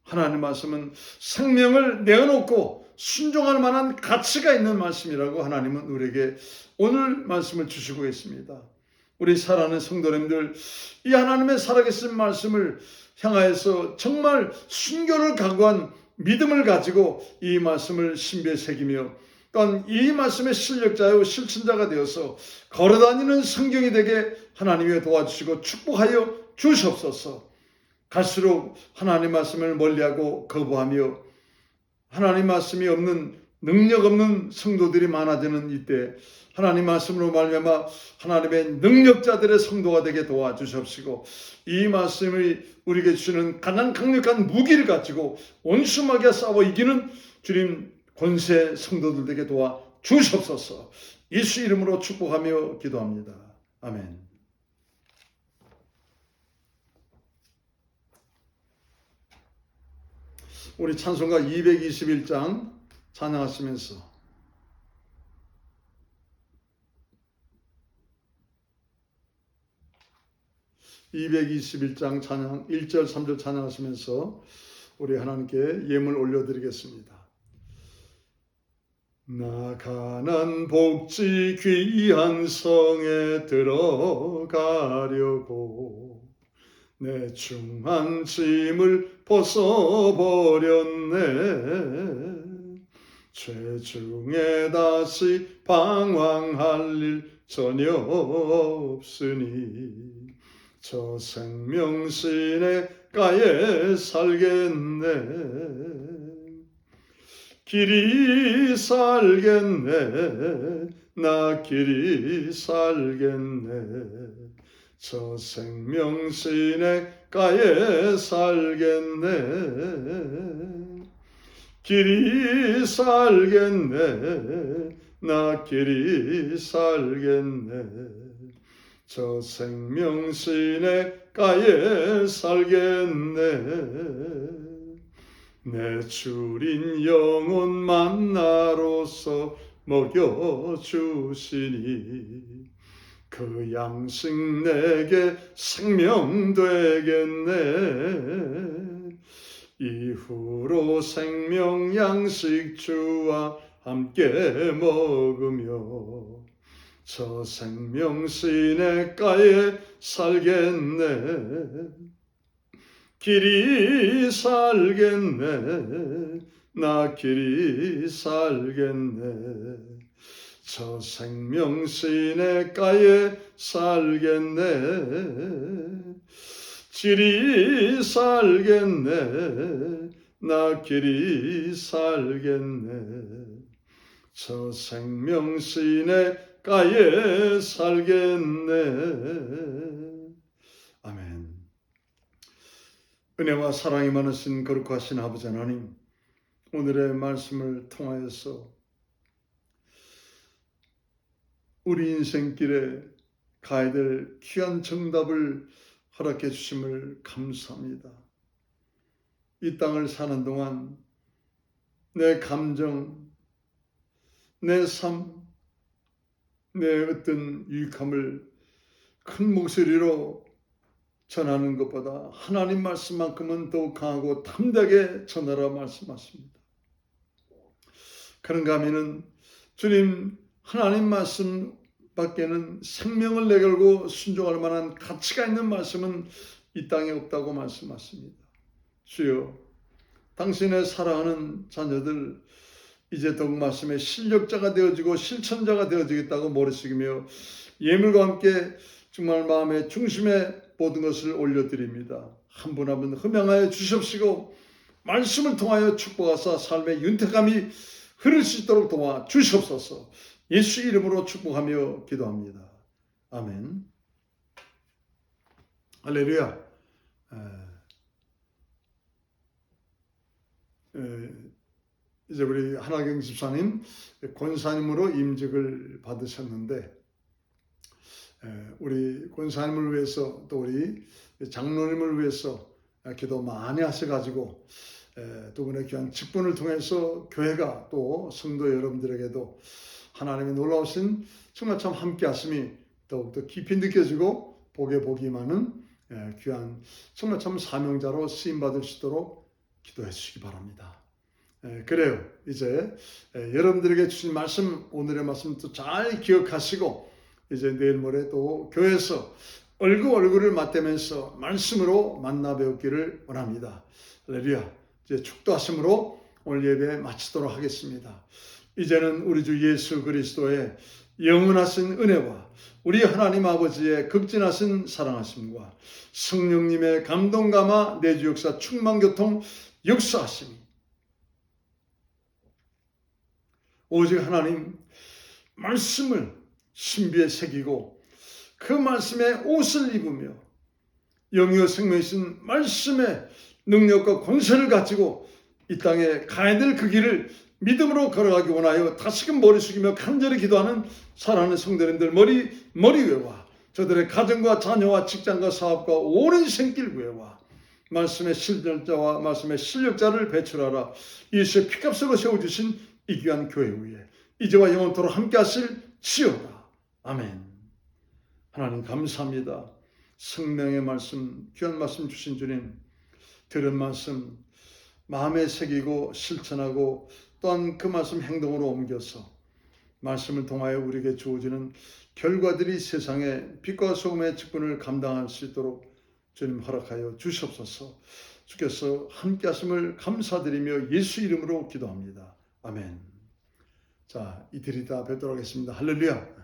하나님 말씀은 생명을 내어놓고 순종할 만한 가치가 있는 말씀이라고 하나님은 우리에게 오늘 말씀을 주시고 있습니다. 우리 사랑하는 성도님들, 이 하나님의 살아계신 말씀을 향하여서 정말 순교를 각오한 믿음을 가지고 이 말씀을 신비에 새기며 또한 이 말씀의 실력자요 실천자가 되어서 걸어다니는 성경이 되게 하나님이 도와주시고 축복하여 주시옵소서. 갈수록 하나님 말씀을 멀리하고 거부하며 하나님 말씀이 없는 능력 없는 성도들이 많아지는 이때 하나님 말씀으로 말미암아 하나님의 능력자들의 성도가 되게 도와주시옵시고 이 말씀이 우리에게 주시는 가장 강력한 무기를 가지고 원수마귀와 싸워 이기는 주님 권세 성도들 되게 도와주시옵소서. 예수 이름으로 축복하며 기도합니다. 아멘. 우리 찬송가 221장 찬양하시면서 (221장) 찬양 1절 3절 찬양하시면서 우리 하나님께 예물 올려드리겠습니다. 나 가난 복지 귀한 성에 들어가려고 내 중한 짐을 벗어버렸네. 죄중에 다시 방황할 일 전혀 없으니 저 생명 시냇가에 살겠네. 길이 살겠네. 나 길이 살겠네. 저 생명 시냇가에 살겠네. 길이 살겠네. 나 길이 살겠네. 저 생명 시냇가에 살겠네. 내 주린 영혼 만나로서 먹여주시니 그 양식 내게 생명 되겠네. 이후로 생명 양식 주와 함께 먹으며 저 생명 시냇가에 살겠네. 길이 살겠네. 나 길이 살겠네. 저 생명 시냇가에 살겠네. 길이 살겠네. 나 길이 살겠네. 저 생명 시냇가에 살겠네. 아멘. 은혜와 사랑이 많으신 거룩하신 아버지 하나님, 오늘의 말씀을 통하여서 우리 인생길에 가야 될 귀한 정답을 허락해 주심을 감사합니다. 이 땅을 사는 동안 내 감정, 내 삶, 내 어떤 유익함을 큰 목소리로 전하는 것보다 하나님 말씀만큼은 더욱 강하고 담대하게 전하라 말씀하십니다. 그런가 하면은 주님 하나님 말씀 밖에는 생명을 내걸고 순종할 만한 가치가 있는 말씀은 이 땅에 없다고 말씀하십니다. 주여, 당신의 사랑하는 자녀들 이제 더욱 말씀의 실력자가 되어지고 실천자가 되어지겠다고 모르시며 예물과 함께 정말 마음의 중심에 모든 것을 올려드립니다. 한 분 한 분 흠양하여 주시옵시고 말씀을 통하여 축복하사 삶의 윤택함이 흐를 수 있도록 도와 주시옵소서. 예수 이름으로 축복하며 기도합니다. 아멘. 할렐루야. 이제 우리 한화경 집사님 권사님으로 임직을 받으셨는데 우리 권사님을 위해서 또 우리 장로님을 위해서 기도 많이 하셔가지고 두 분의 귀한 직분을 통해서 교회가 또 성도 여러분들에게도 하나님의 놀라우신 정말 참 함께 하심이 더욱더 깊이 느껴지고 복에 복이 많은 귀한 정말 참 사명자로 쓰임받을 수 있도록 기도해 주시기 바랍니다. 그래요. 이제 여러분들에게 주신 말씀, 오늘의 말씀도 잘 기억하시고 이제 내일 모레 또 교회에서 얼굴을 맞대면서 말씀으로 만나 배우기를 원합니다. 할렐루야. 이제 축도하심으로 오늘 예배 마치도록 하겠습니다. 이제는 우리 주 예수 그리스도의 영원하신 은혜와 우리 하나님 아버지의 극진하신 사랑하심과 성령님의 감동감화 내주 역사 충만교통 역사하심이 오직 하나님 말씀을 신비에 새기고 그 말씀에 옷을 입으며 영이요 생명이신 말씀의 능력과 권세를 가지고 이 땅에 가야 될 그 길을 믿음으로 걸어가기 원하여 다시금 머리 숙이며 간절히 기도하는 사랑하는 성도님들 머리 위에와 저들의 가정과 자녀와 직장과 사업과 오랜 생길 위에와 말씀의 실력자와 말씀의 실력자를 배출하라. 예수의 피값으로 세워주신 이 귀한 교회 위에 이제와 영원토록 함께 하실 지어다. 아멘. 하나님 감사합니다. 생명의 말씀, 귀한 말씀 주신 주님, 들은 말씀 마음에 새기고 실천하고 또한 그 말씀 행동으로 옮겨서 말씀을 통하여 우리에게 주어지는 결과들이 세상에 빛과 소금의 직분을 감당할 수 있도록 주님 허락하여 주시옵소서. 주께서 함께 하심을 감사드리며 예수 이름으로 기도합니다. 아멘. 자, 이틀 있다 뵙도록 하겠습니다. 할렐루야.